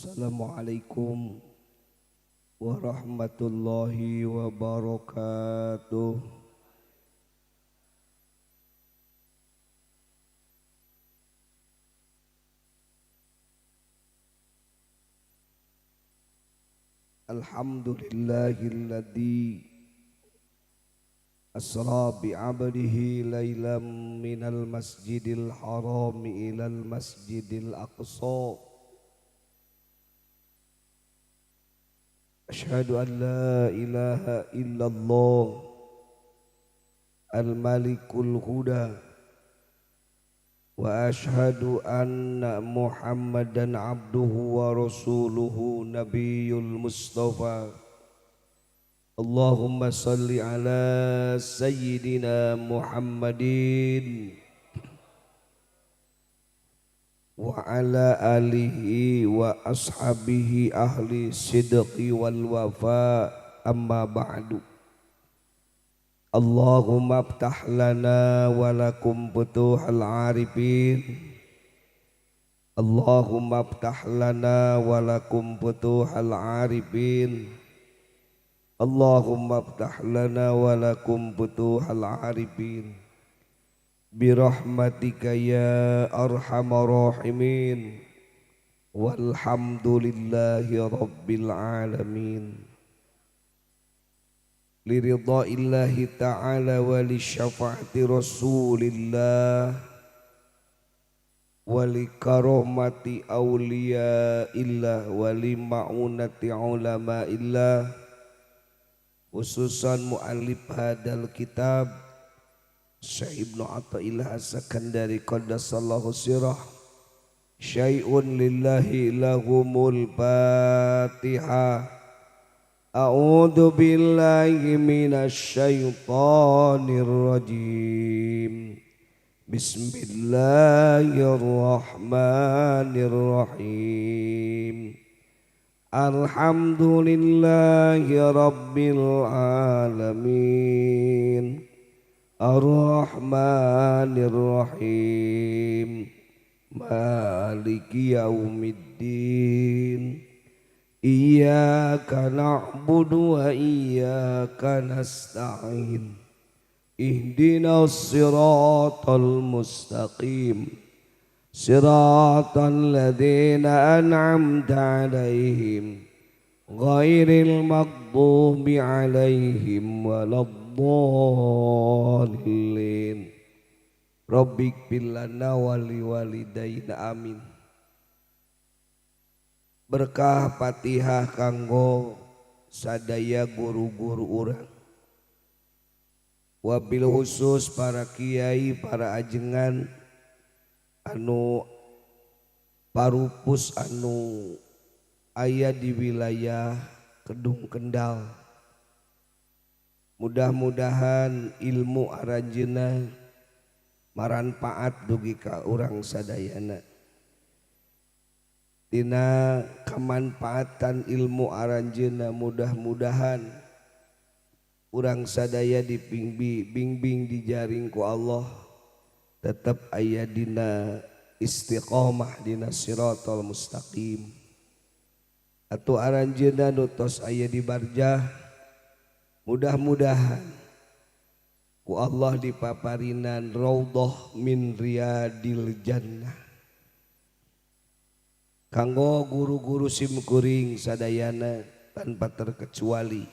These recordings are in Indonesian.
Assalamualaikum warahmatullahi wabarakatuh. Alhamdulillahilladzi asra bi'abdihi laylam minal masjidil harami ilal masjidil aqsa. Asyhadu an la ilaha illallah al-malikul huda wa asyhadu anna muhammadan abduhu wa rasuluhu nabiyul mustafa. Allahumma salli ala sayyidina Muhammadin wa ala alihi wa ashabihi ahli sidqi wal wafa, amma ba'du. Allahumma aftah lana wa lakum futuhal arifin. Allahumma aftah lana wa lakum futuhal arifin. Allahumma aftah lana wa lakum futuhal arifin. Birahmatika ya arhamar rahimin. Walhamdulillahi rabbil alamin. Liridaillahi ta'ala wa li syafaati rasulillah wa li karamati awliya illah wa li ma'unati ulama illah, khususan mu'allif hadal kitab Syekh Ibnu Athaillah As-Sakandari qaddasallahu sirah. Syai'un lillahi lahumul Fatihah. A'udzu billahi minasy syaithanir rajim. Bismillahirrahmanirrahim. Alhamdulillahi rabbil alamin. Ar-Rahmanir Rahim. Maliki yaumiddin. Iyyaka na'budu wa iyyaka nasta'in. Ihdinas siratal mustaqim. Siratal ladzina an'amta 'alaihim ghairil maghdubi 'alaihim waladdallin. Rabbik bilana wali walidayna amin. Berkah Fatihah kanggo sadaya guru-guru urang, wabil khusus para kiai, para ajengan anu parupus anu aya di wilayah Kedung Kendal. Mudah-mudahan ilmu aranjeunna maranpaat dugi ka urang sadayana. Dina kemanfaatan ilmu aranjeunna mudah-mudahan urang sadaya dibimbing dijaring ku Allah tetap aya dina istiqomah dina siratal mustaqim. Atuh aranjeunna nu tos aya di barjah mudah-mudahan ku Allah dipaparinan raudhah min riyadil jannah. Kanggo guru-guru simkuring sadayana tanpa terkecuali,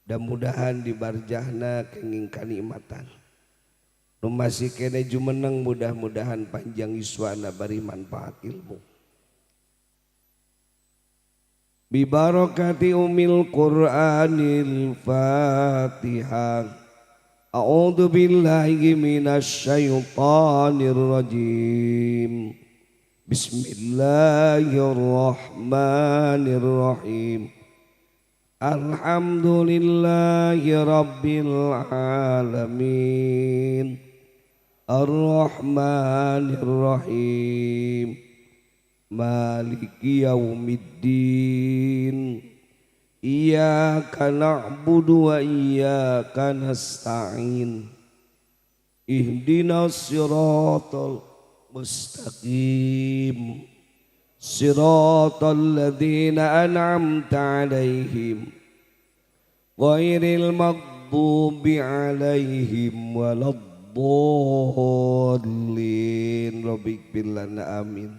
mudah-mudahan di barjahna kenging kanikmatan. Nu masih kene jumeneng mudah-mudahan panjang yuswana bari manfaat ilmu. Bi barakati umil Qur'anil Fatihah. A'udzu billahi minasy syaithanir rajim. Bismillahirrahmanirrahim. Alhamdulillahi rabbil alamin. Ar-Rahmanir-Rahim. Maliki yaumiddin. Iyyaka na'budu wa iyyaka nasta'in. Ihdinas siratal mustaqim. siratal ladzina an'amta 'alaihim ghairil maghdubi 'alaihim waladdallin. Rabbighfir lana amin.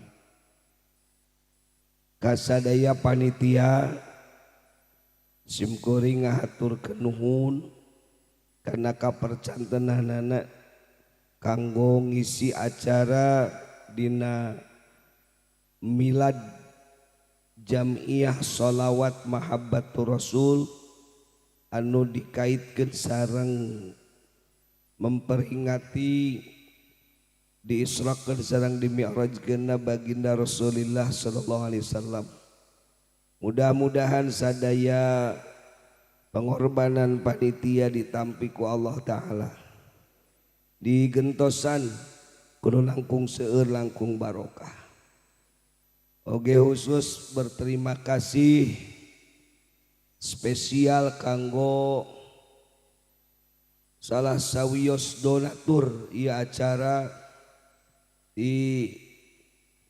Kasadaya panitia simkuring ngahaturkeun nuhun kana kapercantenanana kanggo ngisi acara dina milad Jam'iyah Sholawat Mahabbatur Rasul anu dikaitkeun sareng memperingati diisrakeun sareng dimi'rajkeunna baginda Rasulullah sallallahu alaihi wasallam. Mudah-mudahan sadaya pengorbanan panitia ditampi ku Allah Ta'ala, digentosan kudu langkung seueur langkung barokah. Oge khusus berterima kasih spesial kanggo salah sawios donatur ieu acara di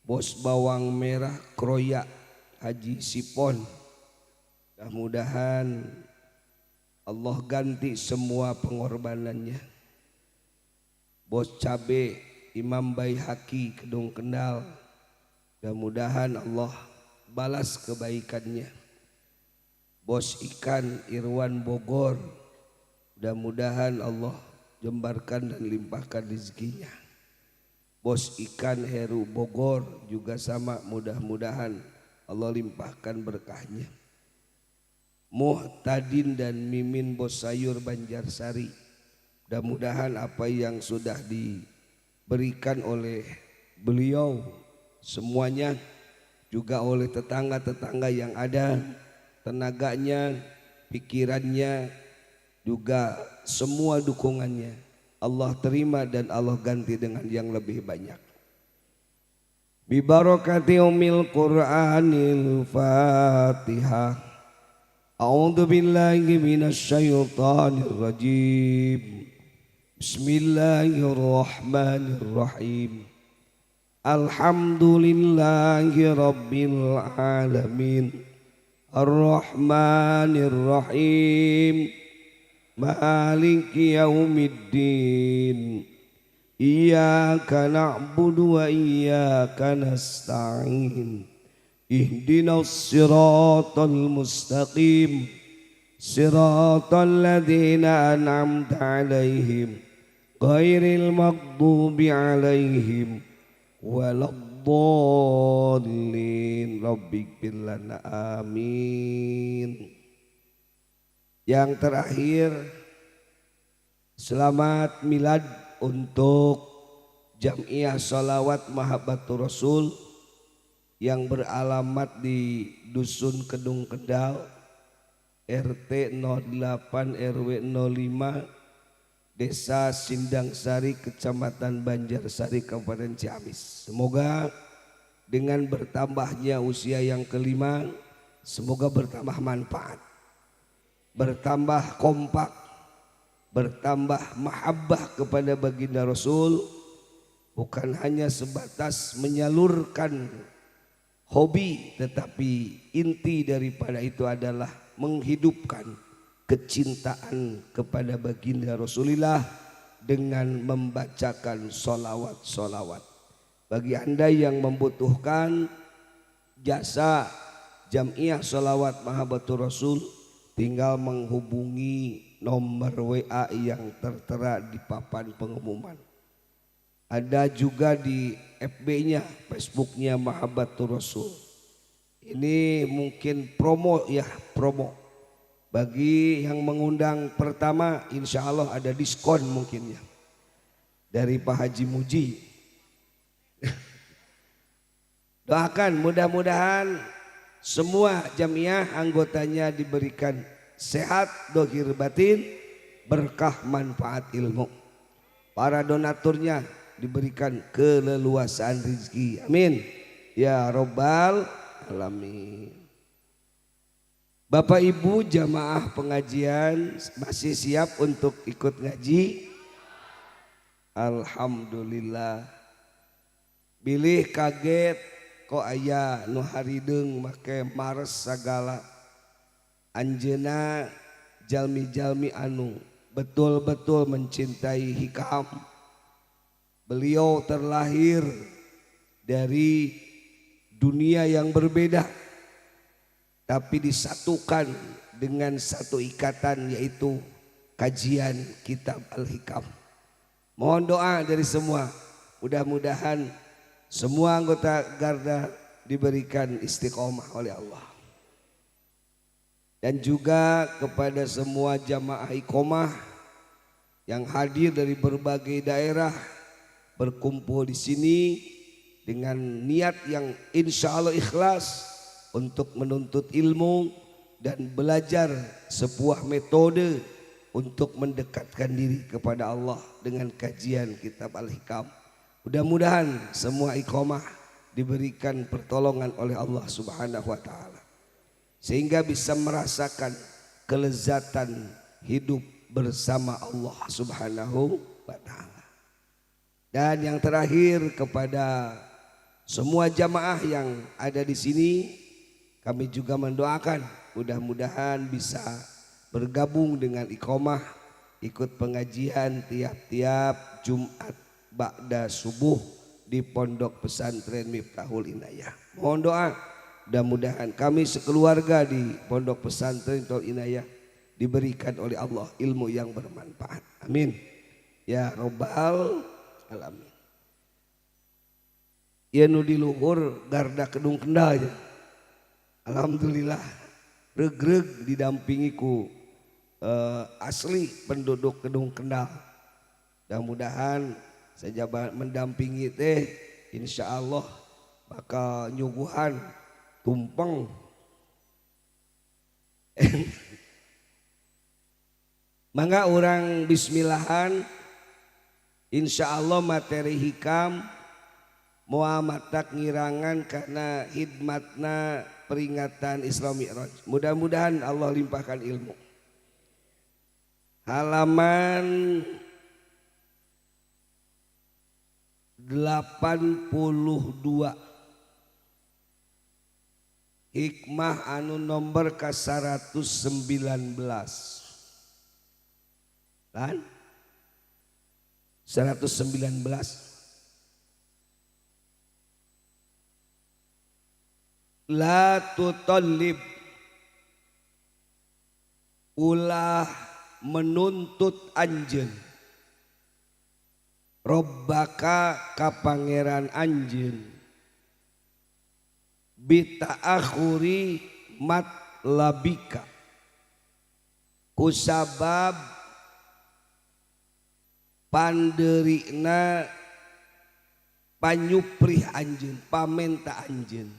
Bos Bawang Merah Kroya Haji Sipon. Mudah-mudahan Allah ganti semua pengorbanannya. Bos Cabe Imam Baihaqi Kedung Kendal, mudah-mudahan Allah balas kebaikannya. Bos Ikan Irwan Bogor, mudah-mudahan Allah jembarkan dan limpahkan rezekinya. Bos Ikan Heru Bogor juga sama, mudah-mudahan Allah limpahkan berkahnya. Muhtadin dan Mimin Bos Sayur Banjarsari, mudah-mudahan apa yang sudah diberikan oleh beliau semuanya juga oleh tetangga-tetangga yang ada, tenaganya, pikirannya, juga semua dukungannya Allah terima dan Allah ganti dengan yang lebih banyak. Bi barakati umil Qur'anil Fatihah. A'udzu billahi minasyaitonir rajim. Bismillahirrahmanirrahim. Alhamdulillahi rabbil alamin. Ar-Rahmanir Rahim. Maliki yaumiddin. Iyyaka na'budu wa iyyaka nasta'in. Ihdinas siratal mustaqim. Siratal ladzina an'amta 'alaihim ghairil maghdubi 'alaihim waladdallin. Rabbighfir lana amin. Yang terakhir, selamat milad untuk Jam'iyah Sholawat Mahabbatur Rasul yang beralamat di Dusun Kedung Kendal, RT 08 RW 05, Desa Sindang Sari, Kecamatan Banjarsari, Kabupaten Ciamis. Semoga dengan bertambahnya usia yang kelima, semoga bertambah manfaat, bertambah kompak, bertambah mahabbah kepada baginda Rasul, bukan hanya sebatas menyalurkan hobi, tetapi inti daripada itu adalah menghidupkan kecintaan kepada baginda Rasulullah dengan membacakan solawat-solawat. Bagi Anda yang membutuhkan jasa Jam'iyah Sholawat Mahabbatur Rasul, tinggal menghubungi nomor WA yang tertera di papan pengumuman. Ada juga di FB-nya, Facebook-nya Mahabbatur Rasul. Ini mungkin promo ya, promo. Bagi yang mengundang pertama, insya Allah ada diskon mungkin ya. Dari Pak Haji Muji. Doakan mudah-mudahan semua jamiah anggotanya diberikan sehat, dohir batin, berkah manfaat ilmu. Para donaturnya diberikan keleluasaan rezeki. Amin. Ya Rabbal Alamin. Bapak Ibu jamaah pengajian masih siap untuk ikut ngaji? Alhamdulillah. Bilih kaget kok aya nu harideng make mares sagala. Anjeuna jalmi-jalmi anu betul-betul mencintai Hikam. Beliau terlahir dari dunia yang berbeda, tapi disatukan dengan satu ikatan, yaitu kajian kitab Al-Hikam. Mohon doa dari semua, mudah-mudahan semua anggota Garda diberikan istiqomah oleh Allah. Dan juga kepada semua jamaah iqomah yang hadir dari berbagai daerah berkumpul di sini dengan niat yang insya Allah ikhlas untuk menuntut ilmu dan belajar sebuah metode untuk mendekatkan diri kepada Allah dengan kajian kitab Al-Hikam. Mudah-mudahan semua iqomah diberikan pertolongan oleh Allah Subhanahu wa taala, sehingga bisa merasakan kelezatan hidup bersama Allah Subhanahu wa taala. Dan yang terakhir, kepada semua jamaah yang ada di sini, kami juga mendoakan mudah-mudahan bisa bergabung dengan iqomah, ikut pengajian tiap-tiap Jumat ba'da subuh di Pondok Pesantren Miftahul Inayah. Mohon doa, mudah-mudahan kami sekeluarga di Pondok Pesantren Miftahul Inayah diberikan oleh Allah ilmu yang bermanfaat. Amin ya robbal alamin. Ya nu di luhur Garda Kedung Kendal aja. Alhamdulillah regreg didampingi ku asli penduduk Kedung Kendal. Mudah-mudahan saya mendampingi teh, insya Allah bakal nyuguhan tumpeng. Mangga orang bismillahan, insya Allah materi hikam muamatak ngirangan karena hidmatna peringatan Isra Mi'raj. Mudah-mudahan Allah limpahkan ilmu. Halaman 82, hikmah anu nomor ke 119 kan 119. La tutallib, ulah menuntut anjeun, robbaka ka pangeran anjeun, bita'akhuri matlabika, kusabab panderina panyuprih anjeun, pamenta anjeun.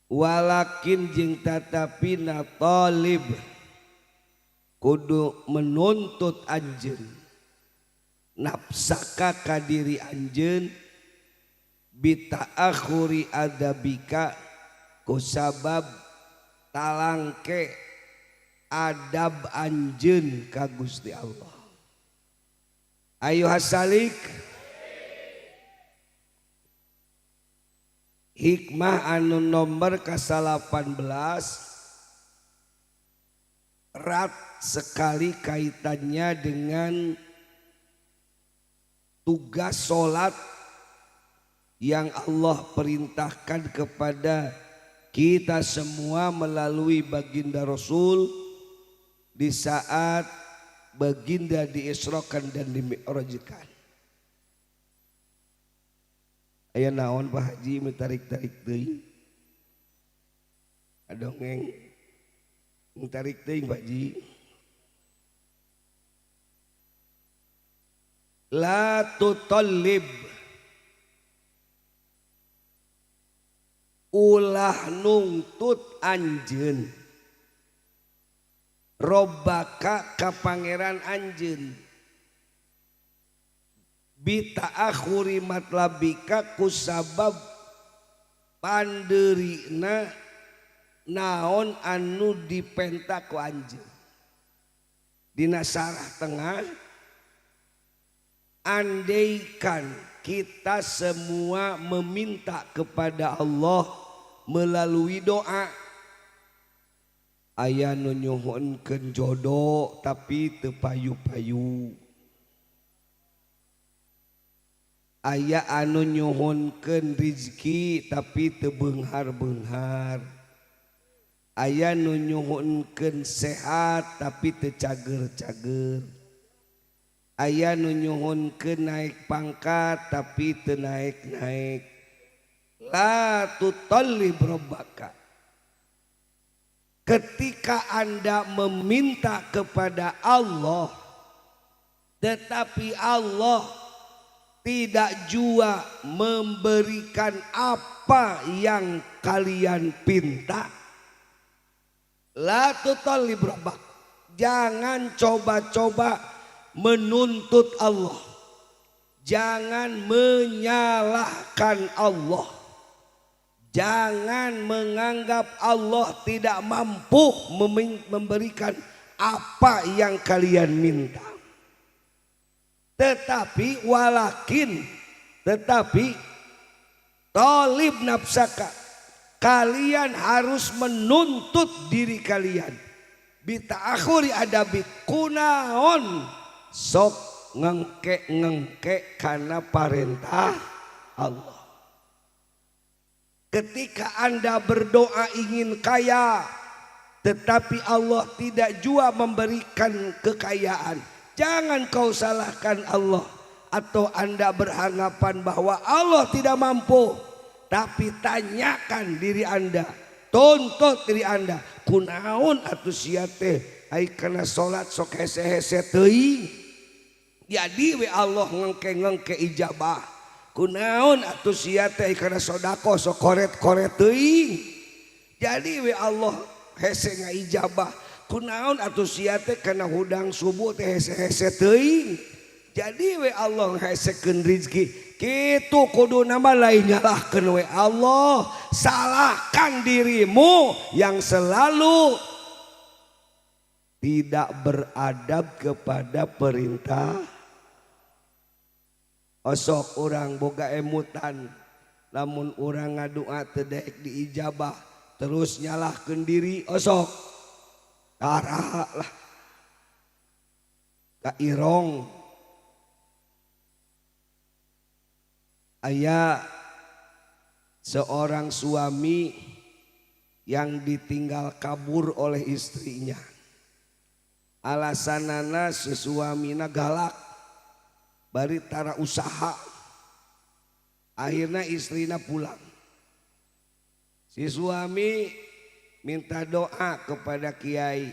Walakin jeung tatapina talib, kudu menuntut anjeun nafsaka ka diri anjeun, bita'akhuri adabika, kusabab talangke adab anjeun ka Gusti Allah. Ayo hasalik. Hikmah anu nomor ke-18 erat sekali kaitannya dengan tugas sholat yang Allah perintahkan kepada kita semua melalui baginda Rasul di saat baginda diisrokan dan dimi'rajkan. Aya naon Pak Haji mentarik-tarik teuing? Adongeng mentarik teuing Pak Haji. La tutallib, ulah nungtut anjeun, robbaka ka pangeran anjeun, bita'akhuri matlabika, kusabab panderina naon anu dipenta ku anjeun. Dina sarah tengah, andaikan kita semua meminta kepada Allah melalui doa. Aya nu nyuhunkeun jodoh tapi teu payu-payu. Aya anu nyuhunkeun rezeki tapi teu beunghar-beunghar. Aya nu nyuhunkeun sehat tapi teu cager-cager. Aya nu nyuhunkeun naik pangkat tapi teu naik-naik. La tutallib rabbaka. Ketika Anda meminta kepada Allah, tetapi Allah tidak jua memberikan apa yang kalian pinta, la tutallib rabbak. Jangan coba-coba menuntut Allah, jangan menyalahkan Allah, jangan menganggap Allah tidak mampu memberikan apa yang kalian minta. Tetapi talib nafsaka, kalian harus menuntut diri kalian. Bita'akhuri adabi kunaon sok ngengke karena perintah Allah. Ketika Anda berdoa ingin kaya, tetapi Allah tidak jua memberikan kekayaan, jangan kau salahkan Allah. Atau Anda beranggapan bahwa Allah tidak mampu, tapi tanyakan diri Anda, tuntut diri Anda, kunaon atuh sia teh ai kana salat sok hese-hese teuing. Jadi we Allah ngengke-ngengke ijabah. Kunaon atuh sia teh kana sodako sok koret-koret teuing. Jadi we Allah hese ngaijabah. Kunaon atuh sia teh kana hudang subuh teh hese-hese teuing. Jadi we Allah hesekeun rezeki. Kitu kuduna mah lain nyalahkeun we Allah, salahkan dirimu yang selalu tidak beradab kepada perintah. Osok orang boga emutan, lamun orang ngadoa teu daek diijabah, terus nyalahkeun diri, osok tara lah ka irong. Aya seorang suami yang ditinggal kabur oleh istrinya. Alasanana sesuamina galak, bari tara usaha. Akhirnya istrina pulang. Si suami minta doa kepada kiai.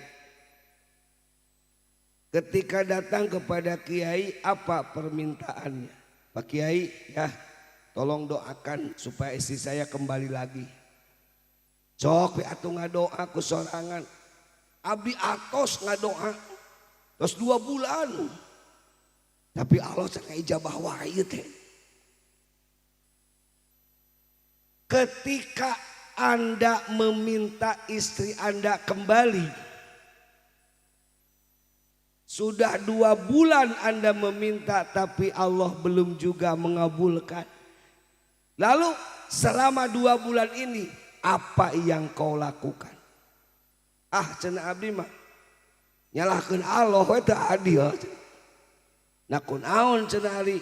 Ketika datang kepada kiai, apa permintaannya? Pak Kiai, ya tolong doakan supaya istri saya kembali lagi. Cok we atuh ngadoa ku sorangan. Abdi atos ngadoa terus 2 bulan. Tapi Allah cenah ijabah wae teh. Ketika Anda meminta istri Anda kembali, sudah 2 bulan Anda meminta tapi Allah belum juga mengabulkan. Lalu selama 2 bulan ini apa yang kau lakukan? Ah cenah abdi mah nyalahkeun Allah we teu adil. Nah kunaon cenah ari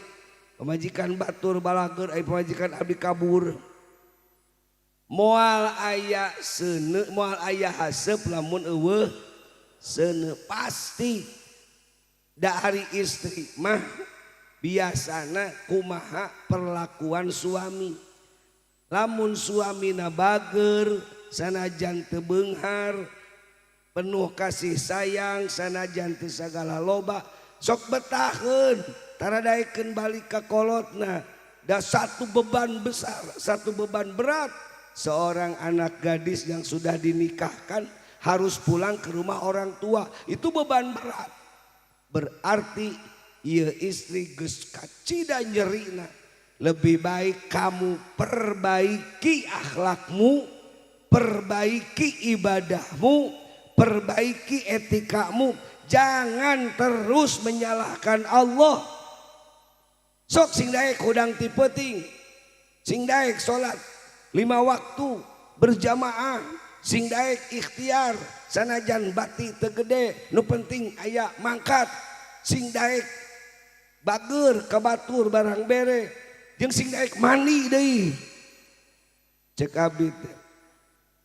pamajikan batur balager ai pamajikan abdi kabur. Moal aya seuneu moal aya haseup lamun eueuh seuneu pasti dari istri mah biasana kumaha perlakuan suami. Lamun suamina bager sanajan teu beunghar, penuh kasih sayang sanajan teu sagala loba, sok betahkeun taradaekeun balik ka kolotna. Da satu beban besar, satu beban berat. Seorang anak gadis yang sudah dinikahkan harus pulang ke rumah orang tua, itu beban berat. Berarti ieu istri geus kacida nyerina. Lebih baik kamu perbaiki akhlakmu, perbaiki ibadahmu, perbaiki etikamu. Jangan terus menyalahkan Allah. Sok sing daek hudang ti peuting, sing daek salat 5 waktu berjamaah, sing daek ikhtiar sanajan bati teu gede nu penting aya mangkat, sing daek bager kabatur barang bere, jeung sing daek mandi deui. Cek abdi teh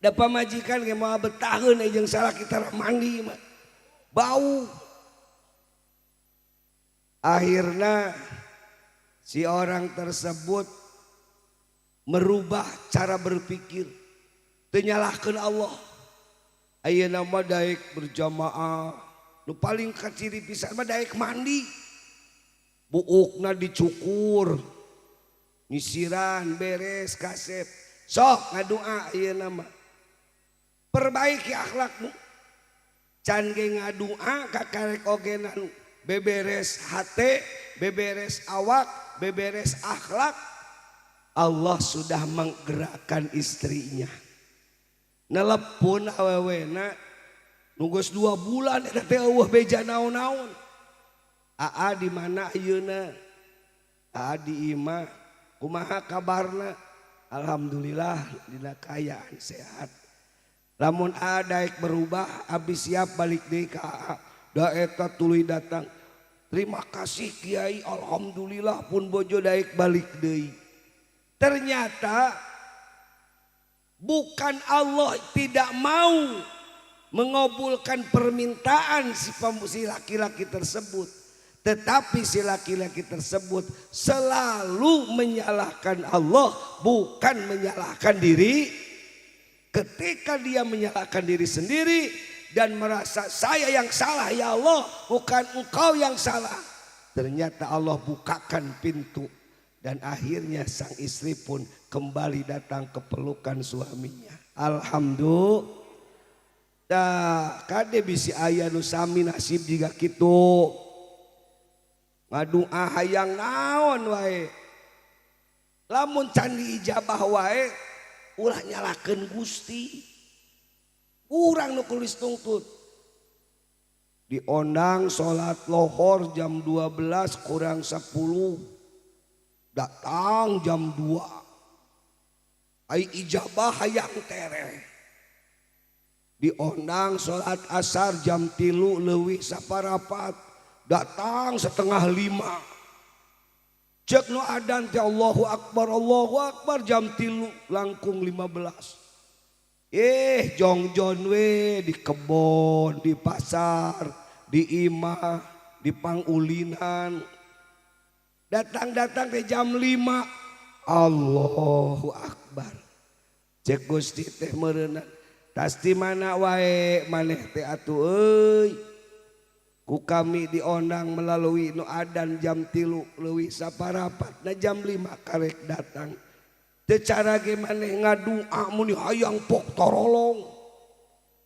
da pamajikan ge moal betaheun jeung salah kita mandi mah bau. Akhirna si orang tersebut merubah cara berpikir, teu nyalahkeun Allah. Ayeuna mah daek berjamaah, nu paling kaciri pisan mah daek mandi. Buukna dicukur, nyisiran beres kasep. Sok ngadua ayeuna mah. Perbaiki akhlakmu. Can ge ngadua ka karek ogena nu beberes hate, beberes awak, beberes akhlak. Allah sudah menggerakkan istrinya. Nelepon awewena nunggus 2 bulan eta teh eueuh beja naon-naon. Aa di mana ayeuna? Aa di imah. Kumaha kabarna? Alhamdulillah dina kayaan sehat. Lamun aa daek berubah abis siap balik deui ka aa. Da eta tuluy datang. Terima kasih Kiai, alhamdulillah pun bojo daek balik deui. Ternyata bukan Allah tidak mau mengabulkan permintaan si laki-laki tersebut, tetapi si laki-laki tersebut selalu menyalahkan Allah, bukan menyalahkan diri. Ketika dia menyalahkan diri sendiri dan merasa saya yang salah ya Allah, bukan engkau yang salah, ternyata Allah bukakan pintu. Dan akhirnya sang istri pun kembali datang ke pelukan suaminya. Alhamdulillah. Kade bisi aya nu sami nasib jiga kitu. Ngadua hayang naon wae. Lamun can diijabah wae ulah nyalakeun Gusti. Urang nu kulis tungtut. Diondang salat lohor jam 12 kurang 10. Datang jam 2. Ai ijabah hayang tere. Diondang salat asar jam 3 leuwih saparapat. Datang setengah 5. Cek nu adan teh Allahu Akbar jam 3 langkung 15. Jongjon we di kebon, di pasar, di imah, di pangulinan. Datang ke jam 5. Allahu Akbar. Cek Gusti teh meureunna. Tas di mana wae maneh teh atuh euy. Ku kami diondang melalui nu adan jam 3 leuwih saparapat. Na jam 5 karek datang. Teu cara ge maneh ngadua mun hayang pok torolong.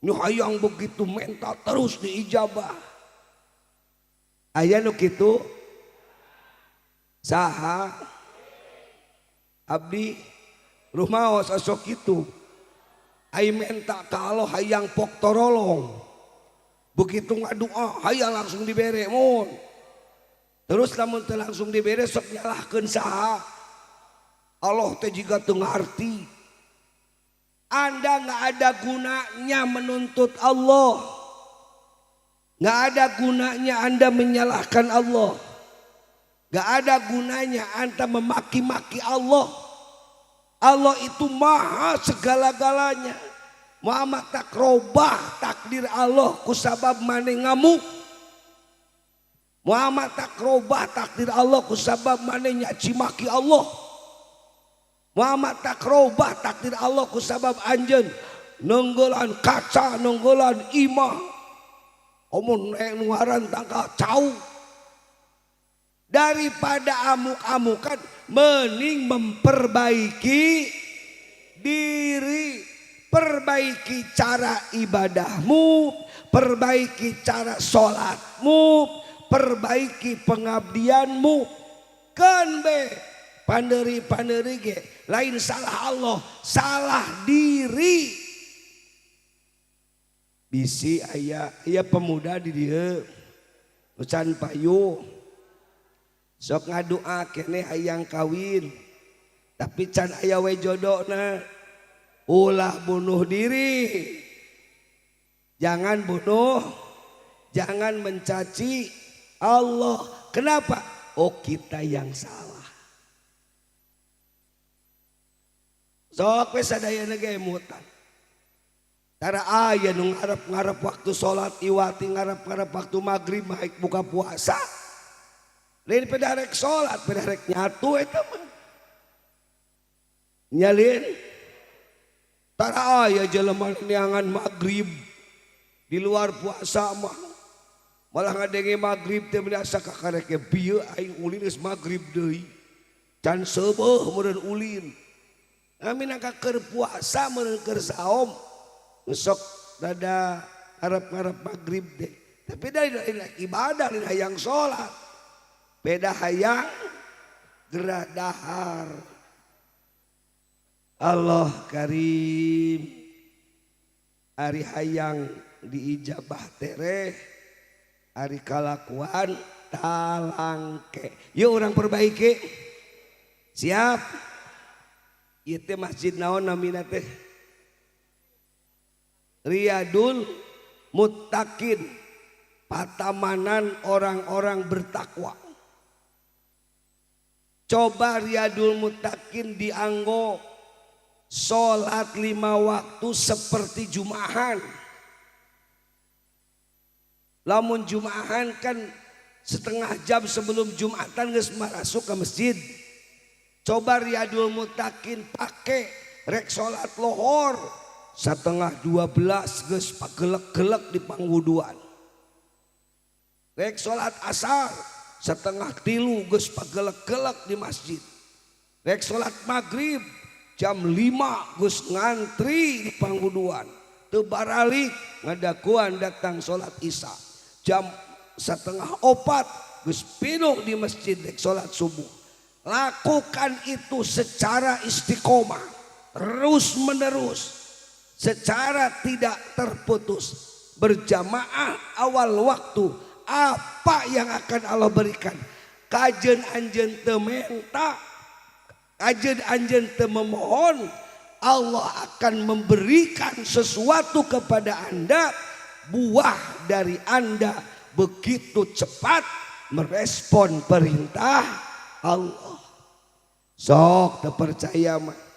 Nu hayang begitu menta terus diijabah. Aya nu kitu? Saha abdi rumaos asok itu ai menta ka Allah hayang pok torolong, begitu ngadua hayang langsung dibere mun. Terus lamun teu langsung dibere sok nyalahkeun saha? Allah teh jiga teu ngarti. Anda nggak ada gunanya menuntut Allah, nggak ada gunanya Anda menyalahkan Allah. Gak ada gunanya anda memaki-maki Allah. Allah itu maha segala-galanya. Muhammad tak robah takdir Allah kusabab mane ngamuk. Muhammad tak robah takdir Allah kusabab mane nyaci maki Allah. Muhammad tak robah takdir Allah kusabab anjeun nunggulan kaca, nunggulan imah. Omun nuaran tangka cau. Daripada amuk-amukan mending memperbaiki diri, perbaiki cara ibadahmu, perbaiki cara sholatmu, perbaiki pengabdianmu. Kan be panderi ge lain salah Allah, salah diri. Bisi aya pemuda di dieu can payu. sok ngadua kene hayang kawin tapi can aya we jodona ulah bunuh diri. Jangan bunuh, jangan mencaci Allah. Kenapa? Oh kita yang salah. Sok we sadayana ge mutan. Tara aya nu ngarep-ngarep waktu salat iwati ngarep-ngarep waktu maghrib maik buka puasa. Lain pedarek salat, pedarek nyatu eta mah. Nyalin. Tara aya jelema neangan maghrib di luar puasa mah. Malah ngadenge maghrib teh biasa kakareke bieu aing ulin geus maghrib deui. Can seubeuh meureun ulin. Amin angka keur puasa meureun keur saom. Sok dada harap-harap maghrib deh. Tapi dari ibadah lain hayang sholat. Beda hayang gerah dahar. Allah karim. Ari hayang diijabah tereh. Ari kalakuan talangke. Yuk orang perbaiki. Siap. Ieu teh masjid naon namina teh? Riyadul Muttaqin, patamanan orang-orang bertakwa. Coba Riyadul Muttaqin dianggo sholat 5 waktu seperti Jumahan. Lamun Jumahan kan setengah jam sebelum Jumatan geus masuk ke masjid. Coba Riyadul Muttaqin pakai rek sholat lohor. Setengah 12 geus pagelek-gelek di pangwuduan. Rek sholat asar setengah 3 geus pagelek-gelek di masjid. Rek sholat maghrib jam 5 geus ngantri di pangwuduan. Teu baralik ngadakuan datang sholat isya. Jam setengah 4 geus pinuh di masjid rek sholat subuh. Lakukan itu secara istiqomah terus menerus. Secara tidak terputus berjamaah awal waktu apa yang akan Allah berikan kajen anjen teu menta kajen anjen teu memohon Allah akan memberikan sesuatu kepada Anda buah dari Anda begitu cepat merespon perintah Allah. Sok terpercaya mah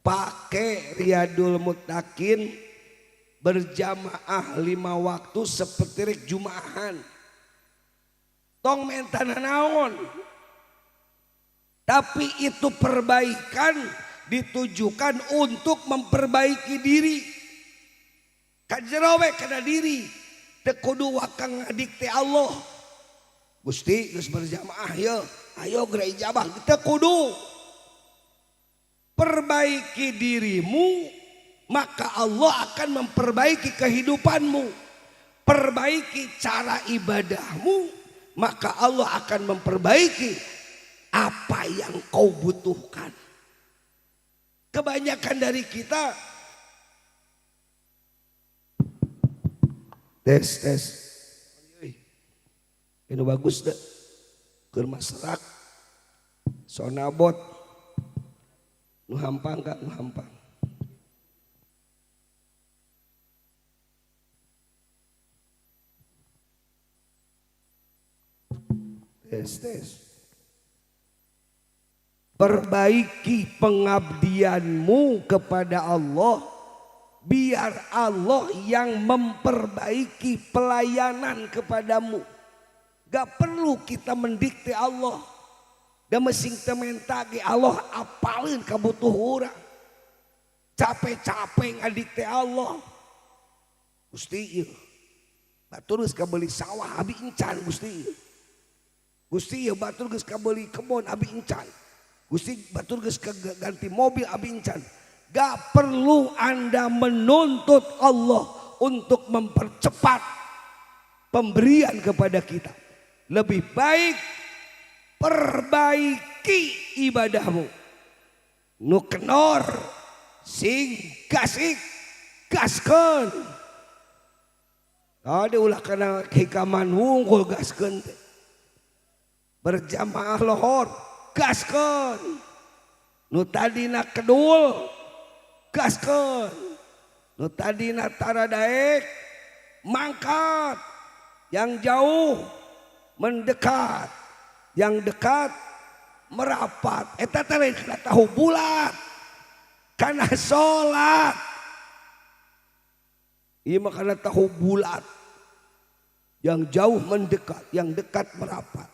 pakai Riyadul Muttaqin berjamaah 5 waktu seperti rek Jumahan. Tong mentana naon. Tapi itu perbaikan ditujukan untuk memperbaiki diri. Kajerowe kana diri. Teu kudu wakang ngadikte Allah. Gusti geus berjamaah yeuh. Ayo geura ijabah teu kudu. Perbaiki dirimu maka Allah akan memperbaiki kehidupanmu. Perbaiki cara ibadahmu maka Allah akan memperbaiki apa yang kau butuhkan. Kebanyakan dari kita tes ini bagus deh keur masyarakat sonabot nu hampang kak nu hampang tes perbaiki pengabdianmu kepada Allah biar Allah yang memperbaiki pelayanan kepadamu. Gak perlu kita mendikte Allah. Dan mesing tementa ge Allah apalin kabutuh urang. Capek-capek ngadikte Allah. Gusti ieu. Batur geus kabeli sawah abi encan Gusti ieu. Gusti ieu batur geus kabeli kebon abi encan. Gusti batur geus ganti mobil abi encan. Gak perlu Anda menuntut Allah untuk mempercepat pemberian kepada kita. Lebih baik perbaiki ibadahmu. Nu kenor sing gasik gaskeun. Tadi ulah kana hikaman wungkul gaskeun teh. berjamaah lohor gaskeun, nu tadina kedul gaskeun, nu tadina tara daek mangkat, yang jauh mendekat, yang dekat merapat. Eta teh lain kana tahu bulat, kana salat. Ieu mah kana tahu bulat. Yang jauh mendekat, yang dekat merapat,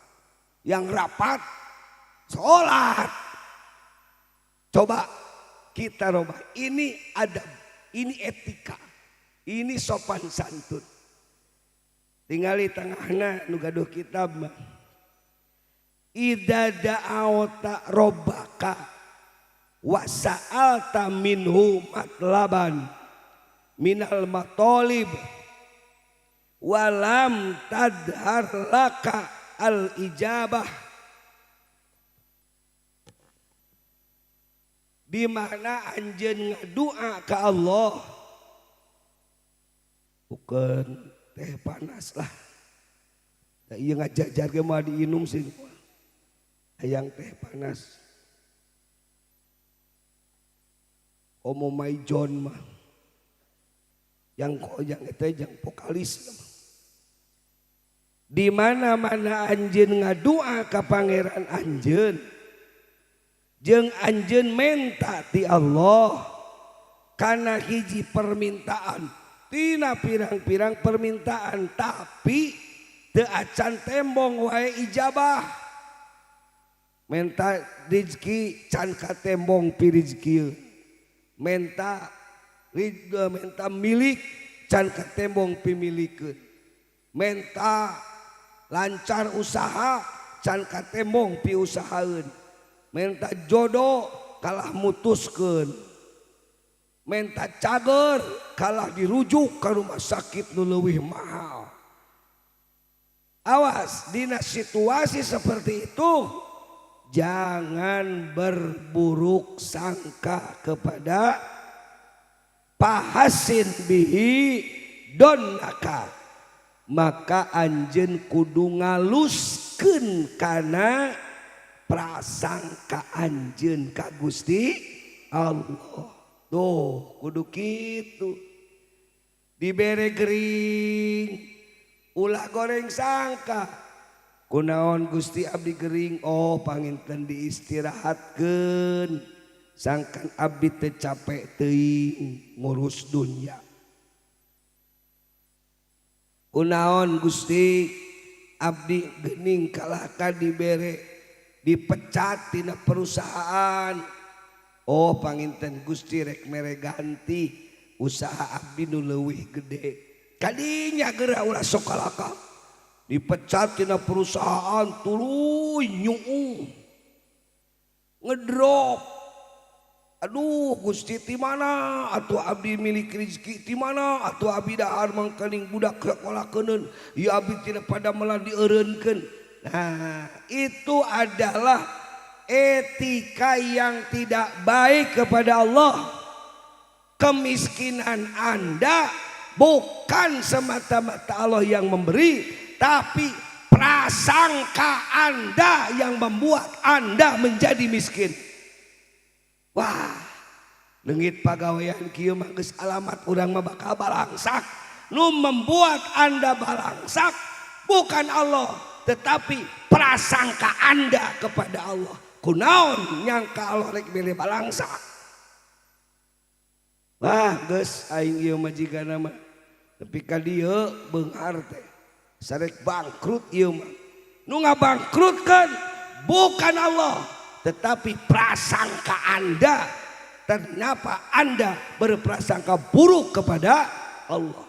yang rapat sholat. Coba kita robah, ini adab, ini etika, ini sopan santun. Tinggal di tengahna nu gaduh kitab mah. Idza da'awta rabbaka wa sa'alta minhu matlaban minal matolib walam tadhar laka al ijabah, di mana anjeun ngadua ka Allah bukan teh panas lah, da ieu ngajajar ge mah diinum sih hayang teh panas. Omo Maijon mah yang koyang itu yang vokalis. Di mana-mana anjeun ngadua ka pangeran anjeun, jeung anjeun menta ti Allah kana hiji permintaan tina pirang-pirang permintaan, tapi teu acan tembong wae ijabah. Menta rezeki can katembong pi rezeki, menta milik can katembong pi milikeun, menta lancar usaha can katembong pi usahaeun, menta jodoh kalah mutuskeun, menta cager kalah dirujuk ke rumah sakit nu leuwih mahal. Awas dina situasi seperti itu, jangan berburuk sangka kepada pahasin bihi donnaka, maka anjeun kudu ngaluskeun kana prasangka anjeun ka Gusti Allah. Tuh kudu kitu, dibere gering ulah goreng sangka, kunaon Gusti abdi gering, oh panginten diistirahatkeun, sangkan abdi teu capek teuing ngurus dunya. Kunaon Gusti abdi geuning kalahkan dibere dipecat tina perusahaan, oh panginten Gusti rek mere ganti usaha abdi nu leuwih gede. Kadinya geura ulah sok kalaka dipecat tina perusahaan tuluy nyuu ngedrop. Aduh Gusti ti mana atuh abdi milik rezeki, ti mana atuh abdi dahar mangkaning budak sakolahkeun, ieu abdi tidak pada melah dieureunkeun. Nah, itu adalah etika yang tidak baik kepada Allah. Kemiskinan Anda bukan semata-mata Allah yang memberi, tapi prasangka Anda yang membuat Anda menjadi miskin. Wah, leungit pagawean kieu mah geus alamat urang mah bakal balangsak. Nu membuat Anda balangsak bukan Allah, tetapi prasangka Anda kepada Allah. Kunaon nyangka Allah rek milih balangsak. Wah, geus aing ieu majigana mah tapi ka dieu beunghar teh sarek bangkrut ieu mah. Nu ngabangkrutkeun bukan Allah, tetapi prasangka Anda. Ternyata Anda berprasangka buruk kepada Allah.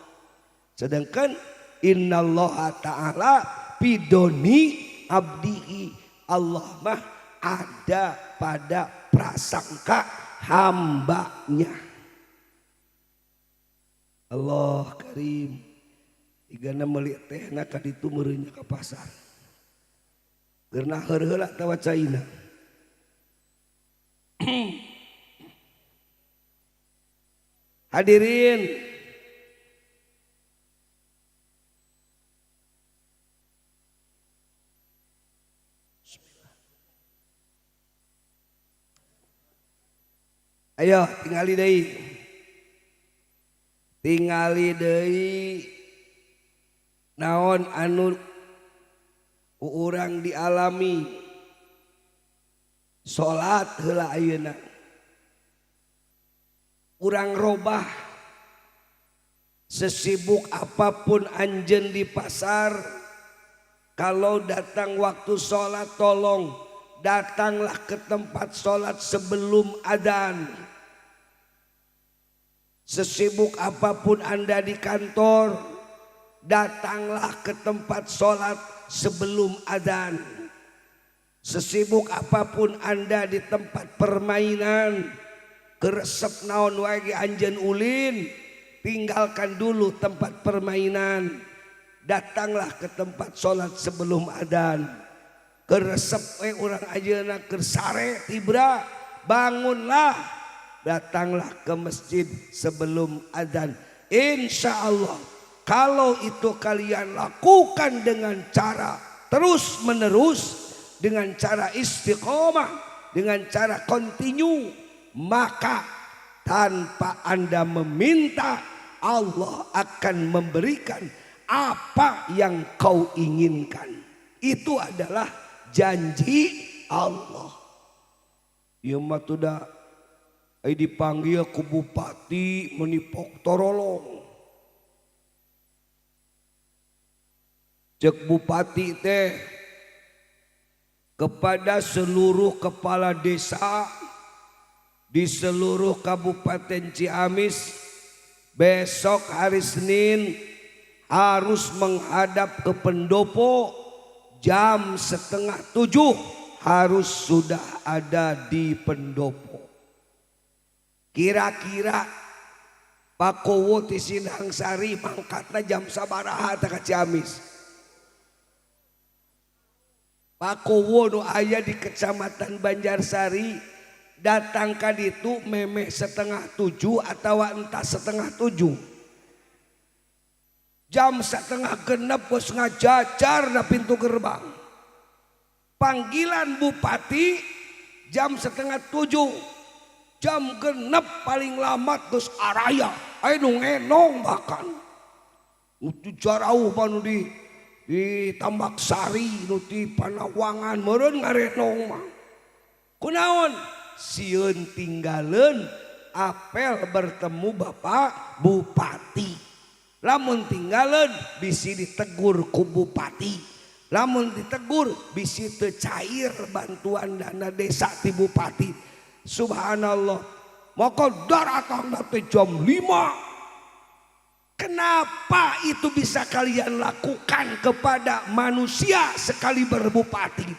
Sedangkan innallaha ta'ala bidoni abdihi, Allah mah ada pada prasangka hambanya. Allah Karim, igana meuli tehna ka ditu meureunnya ka pasar. Geurna heureula tawacaina. Hadirin, Ayo tingali deui naon anu urang dialami salat heula ayeuna urang robah sesibuk apapun anjeun di pasar kalau datang waktu salat tolong datanglah ke tempat salat sebelum adzan. Sesibuk apapun Anda di kantor, datanglah ke tempat sholat sebelum adzan. Sesibuk apapun Anda di tempat permainan, keresep naon wae anjeun ulin, tinggalkan dulu tempat permainan. Datanglah ke tempat sholat sebelum adzan. Keresep urang ajeuna keur sare tibra, bangunlah. Datanglah ke masjid sebelum adzan. Insya Allah kalau itu kalian lakukan dengan cara terus menerus, dengan cara istiqomah, dengan cara kontinu, maka tanpa Anda meminta Allah akan memberikan apa yang kau inginkan. Itu adalah janji Allah. Ya matuda dipanggil ku bupati menipok torolong. Cek bupati teh kepada seluruh kepala desa di seluruh Kabupaten Ciamis, besok hari Senin harus menghadap ke pendopo jam 6:30 harus sudah ada di pendopo. Kira-kira Pak Kowo di Sindang Sari mangkatna jam sabaraha teh ka Ciamis? Pak Kowo nu aya di Kecamatan Banjarsari datang ka ditu memeh 6:30 atawa entah 6:30. Jam 6:30 geus ngajajar na pintu gerbang. Panggilan bupati jam 6:30. Jam 6 paling lambat geus araya. Aya nu ngenong bahkan. Utu jarauh manu di Tambak Sari, nu di Panawangan meureun ngarenong mah. Kunaon? Sieun tinggaleun apel bertemu Bapak Bupati. Lamun tinggaleun bisi ditegur ku bupati. Lamun ditegur bisi teu cair bantuan dana desa ti bupati. Subhanallah, maka datang teh jam 5. Kenapa itu bisa kalian lakukan kepada manusia sekali berbupati?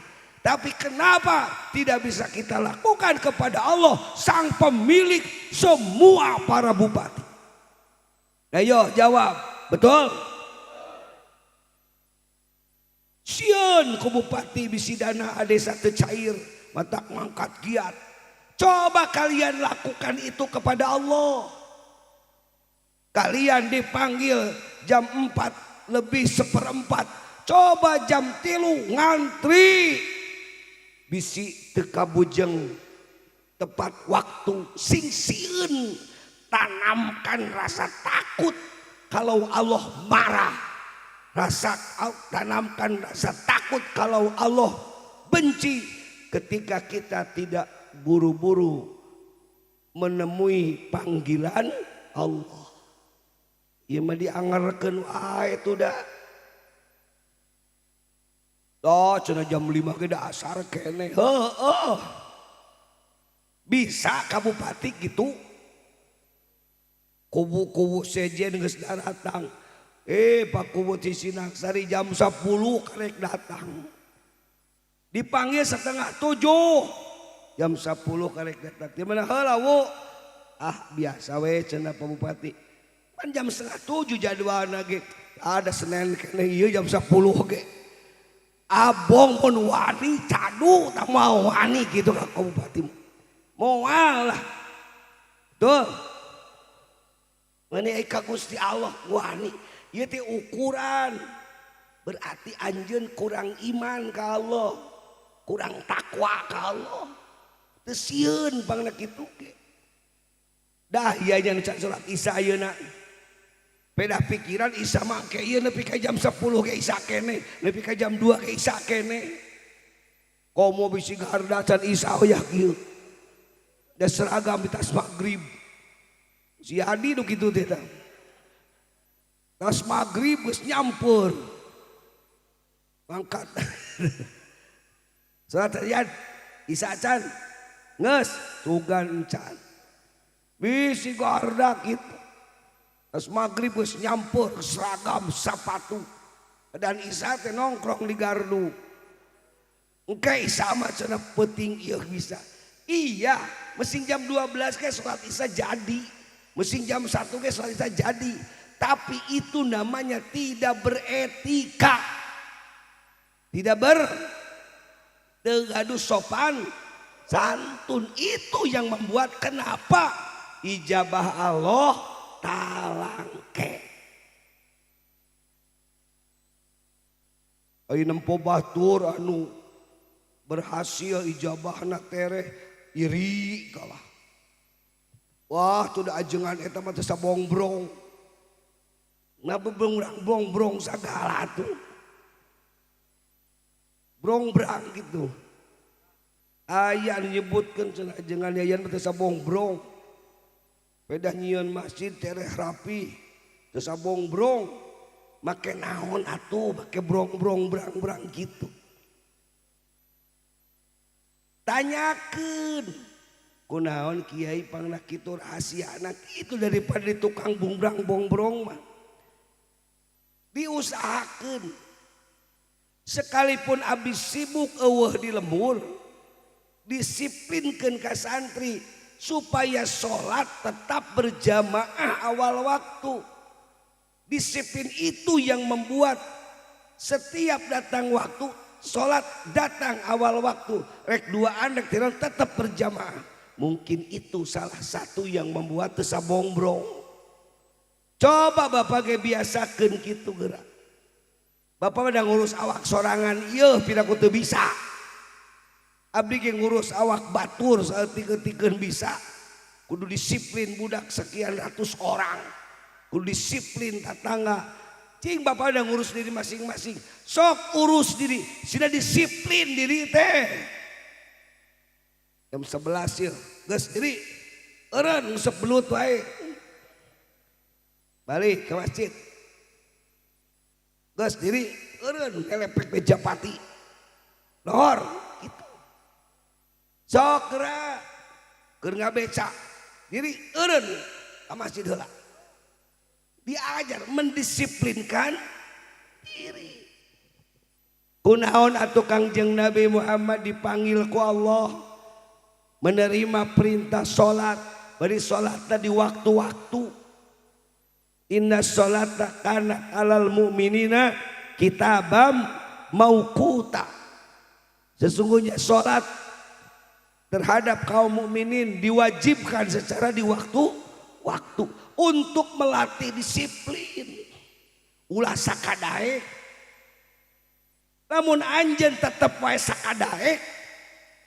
Tapi kenapa tidak bisa kita lakukan kepada Allah sang pemilik semua para bupati? Ayo jawab, betul? Sieun ku bupati bisi dana desa teu cair, matak mangkat giat. Coba kalian lakukan itu kepada Allah. Kalian dipanggil jam 4:04. Coba jam 3 ngantri. Bisi teu kabujeng tepat waktu sing sieun. Tanamkan rasa takut kalau Allah marah. Tanamkan rasa takut kalau Allah benci ketika kita tidak buru-buru menemui panggilan Allah. Ieu mah diangarkeun wae itu dah. Toh cenah jam 5 ge da asar keneh. Heueuh. Bisa ka bupati gitu. Kubu-kubu sejen geus datang. Pak Kubu di Sindang Sari jam 10 karek datang. Dipanggil 6:30. Jam 10 karek datang. Di mana heula wo? Biasa we cenah Pak Bupati. Kan jam 6:30 jadwalna ge. Ada Senin kene ieu jam 10 ge. Abong mun wani cadu tak mau wani gitu ka Pak Bupati. Moal lah. Tuh. Mani ka Gusti Allah wani. Ieu teh ukuran. Berarti anjeun kurang iman ka Allah. Kurang takwa ka Allah. Teu sieun bangna kitu ge. dah iya nya can salat Isya ayeuna beda pikiran Isya mah ke ieu nepi ka jam 10 ke Isya kene nepi ka jam 2 ke Isya kene komo bisi garda can Isya hoyak ieu da seragam di tas magrib si Hadi nu kitu teh tah tas magrib geus nyampur mangkat salat yan Isya can geus tugan can bisi garda kitu pas maghrib geus nyampur seragam sepatu dan Isya teh nongkrong di gardu engke Isya mah cenah penting ieu bisa iya mesin jam 12 ke salat Isya jadi mesin jam 1 ke salat Isya jadi tapi itu namanya tidak beretika tidak gaduh sopan santun itu yang membuat kenapa ijabah Allah talangke ai nempo batur anu berhasil ijabahna tereh iri kalah wah tuh da ajengan eta mah teh sabongbrong na bongrang sagala tuh brong-brang gitu aya nyebutkeun cenah ajengan yayan teh sabongbrong beda nyieun masjid tereh rapi teu sabongbrong make naon atuh make brong-brong brang-brang gitu tanyakeun kunaon kiai pangna kitu rahasiana kitu daripada di tukang bongbrang-bongbrong mah diusahakeun sekalipun abis sibuk eueuh di lembur disiplinkeun ka santri supaya sholat tetap berjamaah awal waktu. Disiplin itu yang membuat setiap datang waktu sholat datang awal waktu. Rek duaan rek tiran tetap berjamaah. Mungkin itu salah satu yang membuat tesabongbrong. Coba bapak ge biasakeun kitu geura. Bapak udah ngurus awak sorangan ieu pina kudu bisa. Abdi ge ngurus awak batur saeutik-eutikeun bisa. Kudu disiplin budak sekian ratus orang. Kudu disiplin tetangga. Cing bapak udah ngurus diri masing-masing. Sok urus diri, sudah disiplin diri teh. Jam 11 ya, geus diri. Eureun ngusep belut wae. Balik ke masjid. Geus diri, eureun ngelepek meja pati. Lor gitu. Sok geura keur ngabeca diri eureun ka masjid heula. Diajar mendisiplinkan diri. Kunaon atuh Kangjeng Nabi Muhammad dipanggil ku Allah menerima perintah sholat, bari sholatna di waktu-waktu. Inna sholata kana alal mu'minina kitabam mauquta. Sesungguhnya sholat terhadap kaum mukminin diwajibkan secara di waktu untuk melatih disiplin. Ulah sakadaek. Namun anjeun tetep wae sakadaek.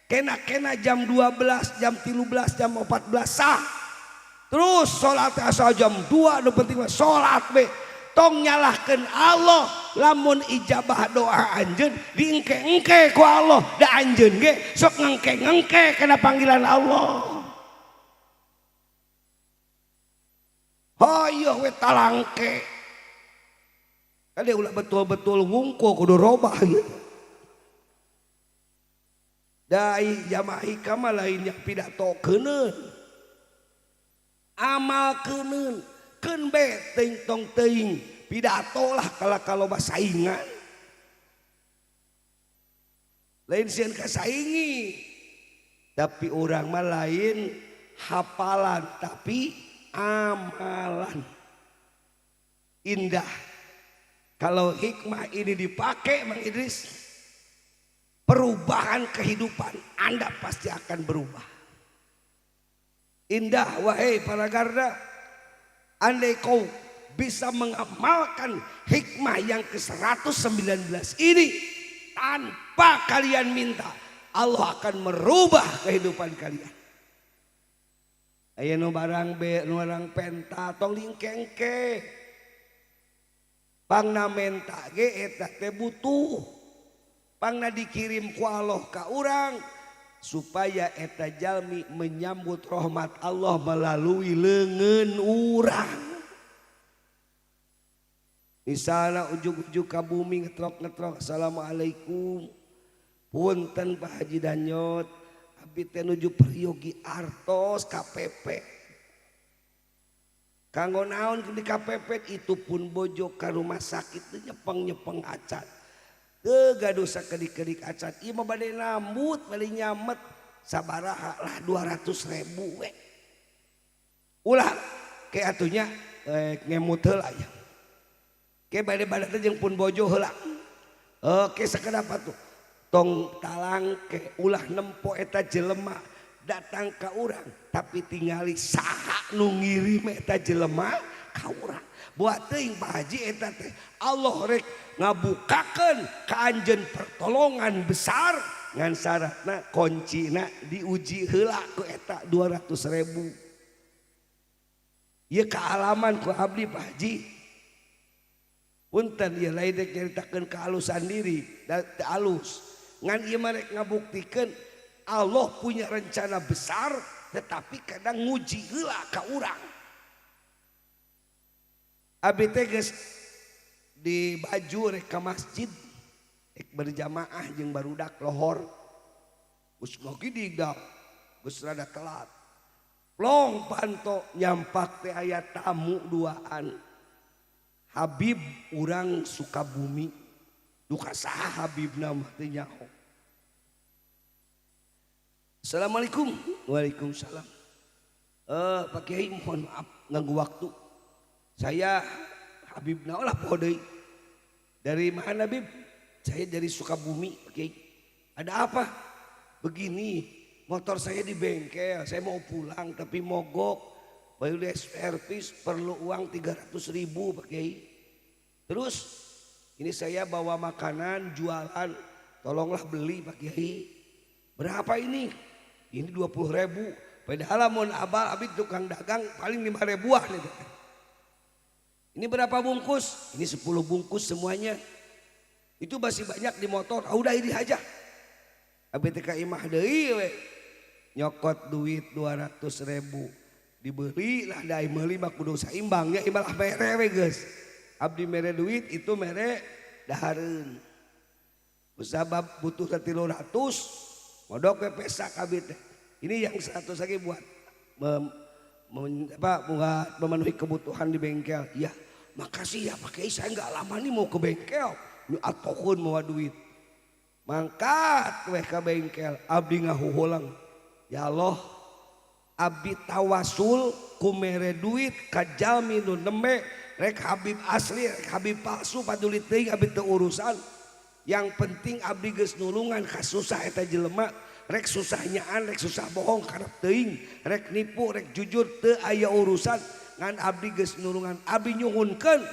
Kena jam 12, jam 13, jam 14 sah. Terus sholat asal jam 2 nu penting mah sholat be. Tong nyalahkeun Allah lamun ijabah doa anjeun diengke-engke ku Allah da anjeun ge sok ngengke-ngengke kana panggilan Allah. Hayo we talangke. Kade ulah betul-betul wungkul kudu robah gitu. Dai jamaah ikam lain yang pidatokeun. Amalkeun. Keun be teuing tong teuing pidato lah kalau saingan. Lain sieun kasaingi. Tapi orang mah lain hafalan tapi amalan. Indah. Kalau hikmah ini dipakai Mang Idris, perubahan kehidupan Anda pasti akan berubah. Indah wahai para garda. Andai kau bisa mengamalkan hikmah yang ke-119 ini tanpa kalian minta, Allah akan merubah kehidupan kalian. aya nu barang be nu barang penta tong lingkengke pangna menta ge eta teh butuh pangna dikirim ku Allah ka urang supaya eta jalmi menyambut rahmat Allah melalui leungeun urang. Misalnya ujug-ujug ka bumi ngetrok-ngetrok assalamualaikum punten Pak Haji Danyot abdi teh nuju peryogi artos KPP kanggo naon di KPP itu pun bojo ka rumah sakit teh nyepeng acan teu gaduh sakedik-kedik acan ieu mah bade nambut bade nyamet sabaraha lah 200.000 we ulah ke atunya ngemut heula aya ke bade-bade teh jeung pun bojo heula oke sakedapa tuh tong talang ke ulah nempo eta jelema datang ka urang tapi tingali saha nu ngirim eta jelema ka urang buat teuing Pak Haji eta teh Allah rek ngabukakeun ka anjeun pertolongan besar ngan syaratna kuncina diuji heula ku eta 200.000 ieu kaalaman ku abdi Pak Haji punten ieu lain rek nyaritakeun kehalusan diri teu alus ngan ieu mah rek ngabuktikeun Allah punya rencana besar tetapi kadang nguji heula ka urang. Abi teh geus di baju rek ka masjid rek berjamaah jeung barudak lohor geus ngagididang geus rada telat plong panto nyampak teh aya tamu duaan Habib urang Sukabumi duka saha Habibna mah teh nyaho. Assalamualaikum. Waalaikumsalam. Pak Kiai mohon maaf nganggu waktu. Saya Habib naolah poho deui. Dari mana Habib? Saya dari Sukabumi Pak Kiai. Ada apa? Begini, motor saya di bengkel, saya mau pulang tapi mogok. Bayu servis perlu uang 300.000 Pak Kiai. Terus ini saya bawa makanan jualan, tolonglah beli Pak Kiai. Berapa ini? Ini 20.000. Padahal mun abal abis tukang dagang paling 5.000-an nih. Ini berapa bungkus? Ini 10 bungkus semuanya. Itu masih banyak di motor. Ah, udah ini aja. Abis teka imah deui we. Nyokot duit 200.000. Dibeli lah dai meuli mah kudu saimbang ya imalah mere we geus. Abdi mere duit itu mere dahareun. Usabab butuh 300 modok we pesak abdi teh. Ini yang 100 lagi buat memenuhi kebutuhan di bengkel. Ya, makasih ya Pak Kiai, saya enggak lama nih mau ke bengkel. Ini atokeun mau duit. Mangkat we ka bengkel, abdi ngahuhulang. Ya Allah, abdi tawasul ku mere duit ka jalmi nu nembe rek Habib asli rek Habib palsu paduli teuing abdi teu urusan. Yang penting abdi geus nulungan ka susah eta jelema. Rek susah nyaan, rek susah bohong karep teuing, rek nipu, rek jujur teu aya urusan ngan abdi geus nulungan. Abdi nyuhunkeun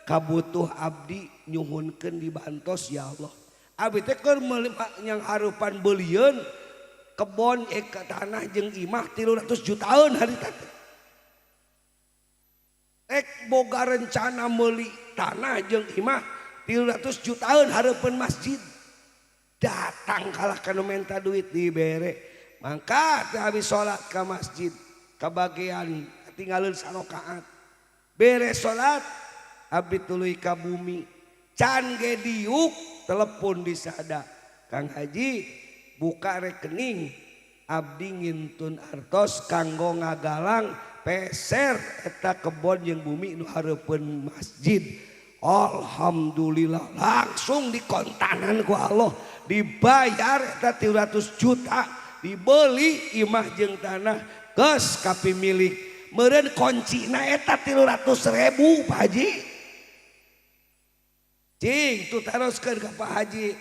kabutuh abdi nyuhunkeun dibantos ya Allah. Abdi teh keur yang harupan beulieun kebon ke tanah jeung imah 300 jutaan hari teh. Ek boga rencana meuli tanah jeung imah 300 jutaan hareupeun masjid. Datang kalah kanu menta duit dibere. Mangkat habis sholat ke masjid kabagian tinggalin sanokaat. Beres sholat abdi tuluy ka bumi. Can ge diuk telepon disada. Kang Haji buka rekening abdi ngintun artos kanggo ngagalang peser eta kebon jeung bumi nu hareupeun masjid. Alhamdulillah langsung dikontanan ku Allah dibayar eta 300 juta dibeli imah jeung tanah geus kapimilik meureun koncina eta 300.000 Pak Haji cing tu teruskeun ka Pak Haji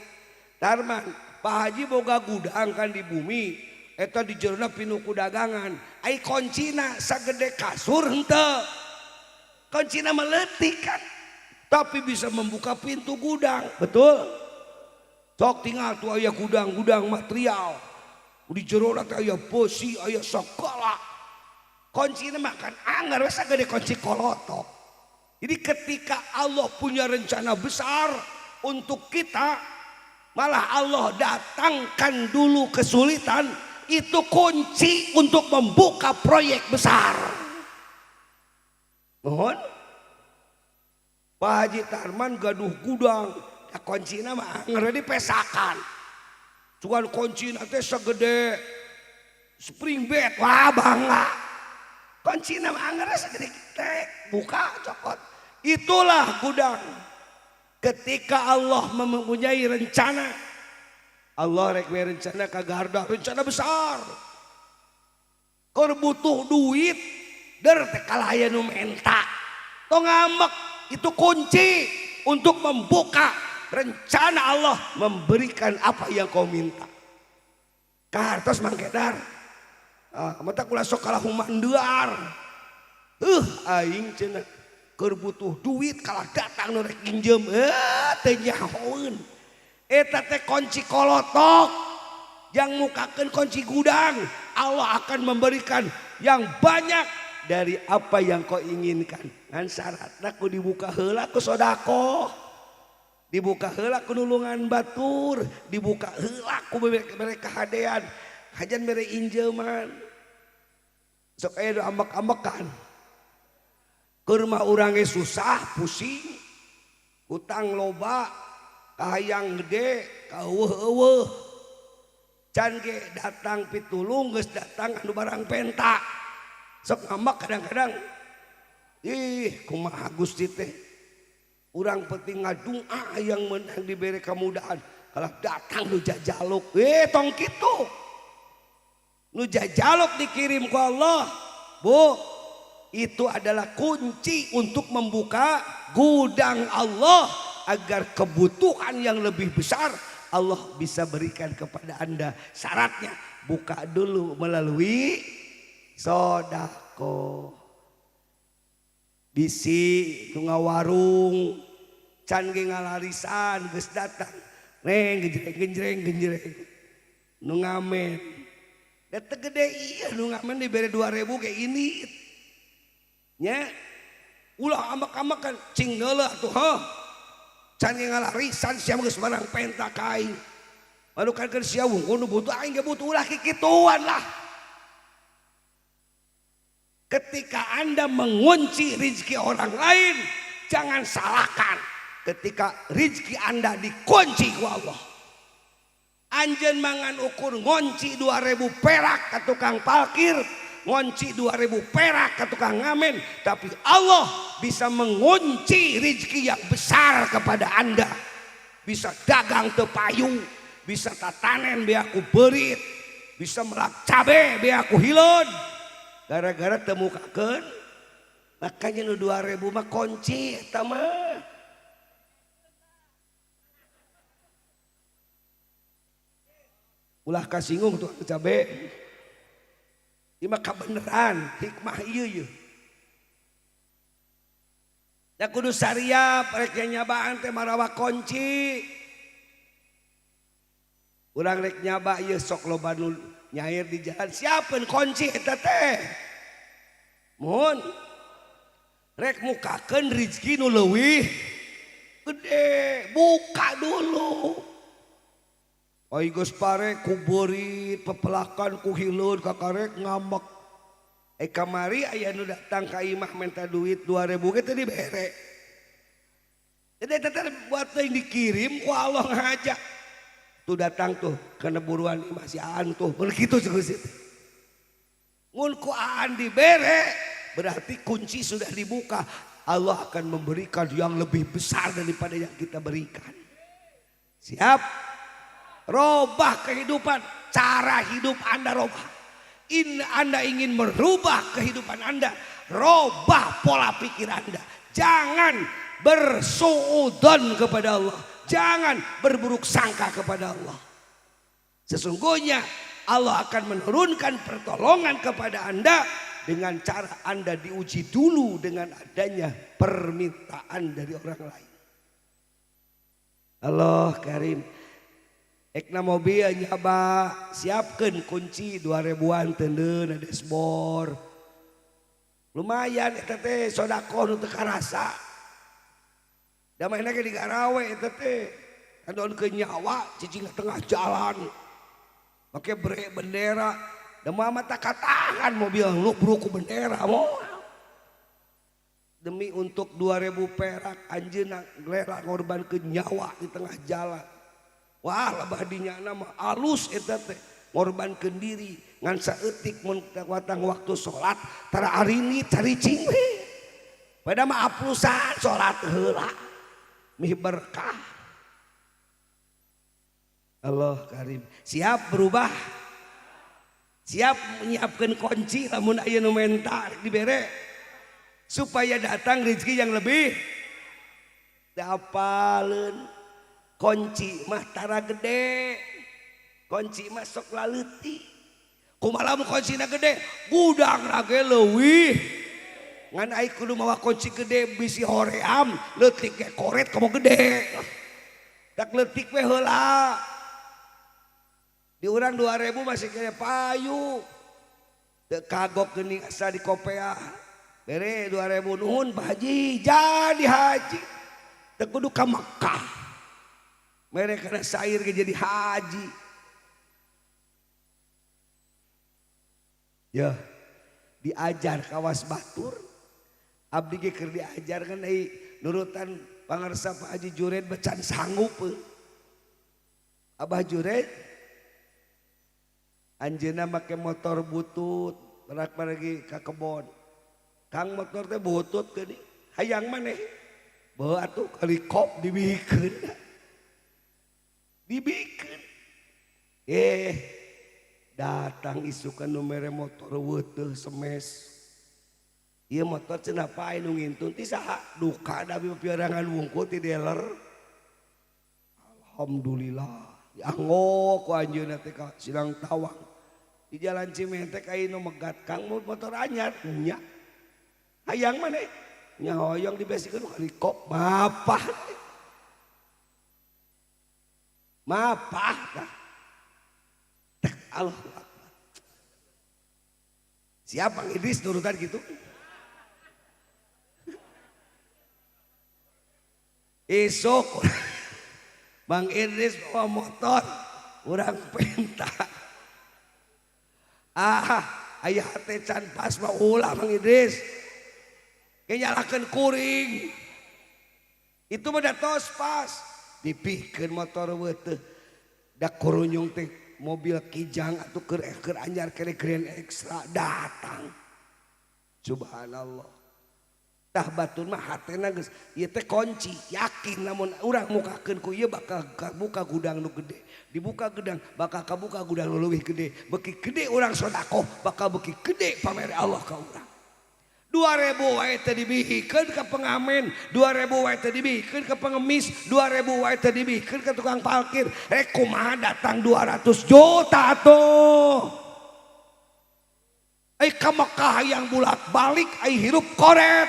Tarman. Pak Haji boga gudang kan di bumi eta di jerona pinuku dagangan ai koncina sagede kasur henteu koncina meleutik kan tapi bisa membuka pintu gudang, betul? Sok tinggal tuh aya gudang-gudang material. Di jero teh aya besi, aya segala. Kunci makan anggar wes gede kunci kolotok. Jadi ketika Allah punya rencana besar untuk kita, malah Allah datangkan dulu kesulitan, itu kunci untuk membuka proyek besar. Mohon Pak Haji Tarman gaduh gudang, ya kunci mah anggar dipesakan. Cuman kunci teh segede spring bed, wah bangga. Kunci anggar segede kita buka cokot. Itulah gudang. Ketika Allah mempunyai rencana, Allah rek rencana kagarda, rencana besar. Kau butuh duit, der teh kalaya nu menta. Tong ngambek, itu kunci untuk membuka rencana Allah memberikan apa yang kau minta. Kartos mangkedar. Mata kula sok kalah humandear. Aing cenah keur butuh duit kalah datang nu rek pinjem teu nyahoeun. Eta teh kunci kolotok yang mukakeun kunci gudang. Allah akan memberikan yang banyak dari apa yang kau inginkan. Ngan syaratna ku dibuka heula ku sodako, dibuka heula ku nulungan batur, dibuka heula ku mere kahadean, hajan mere injeman. Sok aya ambek-ambekan. Keur mah urang ge susah, pusing, utang loba, kahayang gede, kaueuh-eueuh. Can ge datang pitulung geus datang anu barang penta. Sok ngambek kadang-kadang. Ih, kumaha Gusti teh. Urang penting ngadua yang menang diberi kemudahan. Kalau datang nu jajaluk, tong kitu. Nu jajaluk dikirim ku Allah. Bu, itu adalah kunci untuk membuka gudang Allah agar kebutuhan yang lebih besar Allah bisa berikan kepada Anda. Syaratnya buka dulu melalui sodako. Bisi tunga warung can ge ngalarisan geus datang neng genjreng nu ngamen da teu gede ieu nu ngamen dibere 2000 kayak ini nya ulah ambak-ambakan cing heula atuh can ge ngalarisan sia geus barang penta ka aing madukankeun sia wungkul nu butuh aing ge butuh ulah kikituan lah. Ketika Anda mengunci rezeki orang lain, jangan salahkan ketika rezeki Anda dikunci ku Allah. Anjeun mangan ukur ngunci 2000 perak ke tukang parkir, ngunci 2000 perak ke tukang ngamen, tapi Allah bisa mengunci rezeki yang besar kepada Anda. Bisa dagang teu payu, bisa tatanen be aku beurit, bisa melak cabe be aku hileud. Gara-gara temukakeun makanya nu 2000 mah kunci eta mah. Ulah kasinggung tuh cabe. Ieu mah kabeneran hikmah ieu ye. Ya kudu sariap rek nyabaan teh marawa kunci. Urang rek nyaba ieu sok loba nu nyair di jalan siapeun kunci eta teh. Mun rek mukakeun rezeki nu leuwih gede, buka dulu. Oi geus pare ku beurit pepelakan ku hileud kakarek ngambek. Kamari aya nu datang ka imah minta duit 2000 ge teu dibere. Jadi eta teh buat teuing dikirim ku Allah ngajak. Tuh datang tuh kena buruan imah si Aan tuh begitu sih. Mun ku Aan dibere berarti kunci sudah dibuka. Allah akan memberikan yang lebih besar daripada yang kita berikan. Siap? Robah kehidupan, cara hidup Anda robah. Anda ingin merubah kehidupan Anda, robah pola pikir Anda. Jangan bersuudzon kepada Allah. Jangan berburuk sangka kepada Allah. Sesungguhnya Allah akan menurunkan pertolongan kepada Anda dengan cara Anda diuji dulu dengan adanya permintaan dari orang lain. Allah Karim. Ekna mobil nyaba siapkan kunci 2000-an tendeun dashboard. lumayan eta teh sodako nu teu karasa da mainna ge di Garawe eta teh andon ke nyawa cicing tengah jalan make brek bendera da mama tak katahan mobil nubruk ku bendera moal demi untuk 2000 perak anjeunna rela ngorbankeun nyawa di tengah jalan wah labah dinyana mah alus eta teh ngorbankeun diri ngan saeutik mun watang waktu salat tara arini cari cingwe pada mah aplusan salat heula mih berkah Allah karim siap berubah siap menyiapkan kunci lamun aya nu menta dibere supaya datang rezeki yang lebih dapaleun kunci mah tara gede kunci mah sok laleuti kumaha mun kuncina gede gudang lage leuwih ngan ai kudu mawa kunci gede bisi hoream leutik ge koret komo gede dak leutik we heula di urang 2000 masih kaya payu teu kagok geuning asa di kopea bere 2000 nuhun Pak Haji jadi haji teu kudu ka Mekkah mere kana sair ge jadi haji ya diajar kawas batur abdi ge keur diajarkeun ai nurutan pangarsa Pak Haji Jured becan sanggup Abah Jured anjeunna make motor butut berak pergi ka kebon kang motor teh butut geuning hayang maneh bae atuh helikop dibikeun datang isukan nu mere motor weuteuh semes ieu motor cenah pae nu ngintun ti saha duka da piarangan wungkul ti dealer alhamdulillah dianggo ku anjeunna teh ka Sidang Tawang di jalan Cimente kayak nu megat kang motor anyar nya hayang maneh nya hoyong dibesikeun helikop mapah tah Allah siap Bang Idris nurutan gitu esok Bang Idris bawa motor urang penta ayah teh can pas mah ulah Bang Idris nyalakeun kuring itu mah da tos pas dipikeun motor weuteuh da kurunyung teh mobil kijang atuh keur anyar kere Grand Extra datang subhanallah tah batur mah hatena geus ieu teh kunci yakin namun urang mukakeun ku ieu bakal kabuka gudang nu gede dibuka gedang bakal kabuka gudang nu leuwih gede beki gede urang sodaqoh bakal beki gede pamere Allah ka urang 2000 wae teh dibihikeun ka pengamen 2000 wae teh dibihikeun ka pengemis 2000 wae teh dibihikeun ka tukang parkir kumaha datang 200 juta tuh ai ka Mekah yang bulak-balik ai hirup koret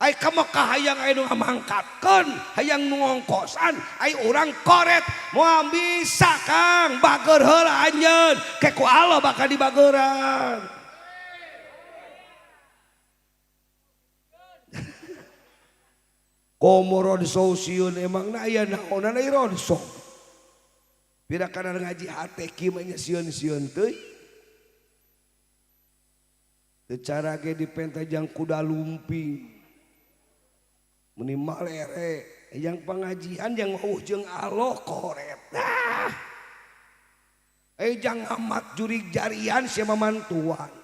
ai ka Mekah hayang aya nu ngamangkatkeun hayang nu ngongkosan ai urang koret moal bisa Kang bageur heula anjeun ke ku Allah bakal dibageuran komo rodso sieun emang na aya naonan ai rodso pira kana ngaji hate kieu nya sieun-sieun teuy teu cara ge dipentajang kuda lumping meni malere yang pengajian yang wauh jeung Allah koret nah jang amat jurig jarian sia mamantuan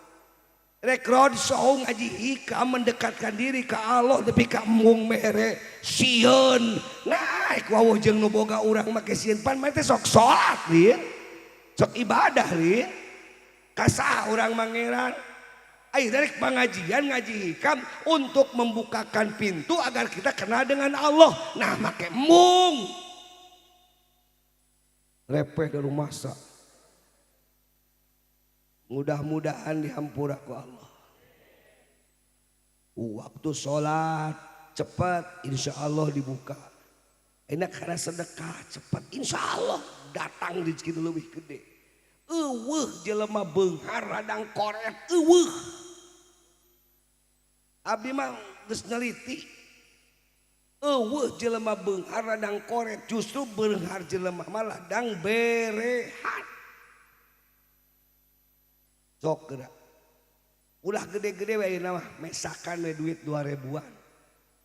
rek rodso ngaji hikam mendekatkan diri ke Allah tapi ka embung mere sieun naik wawuh jeung nu boga urang make sieun pan mah teh sok salat lieu sok ibadah lieu ka saha urang mangeran ai rek pengajian ngaji hikam untuk membukakan pintu agar kita kenal dengan Allah nah make embung repeh di rumah sa mudah-mudahan dihampura ku Allah waktu sholat cepat insya Allah dibuka enak karena sedekah cepat insya Allah datang rezeki lebih gede jelema beunghar radang koret Abdi mah geus neliti. Eueuh jelema beunghar radang koret, justru beunghar jelema mah ladang berehan. Sok geura. Ulah gede-gede we ayeuna mah mesakan we duit 2000-an.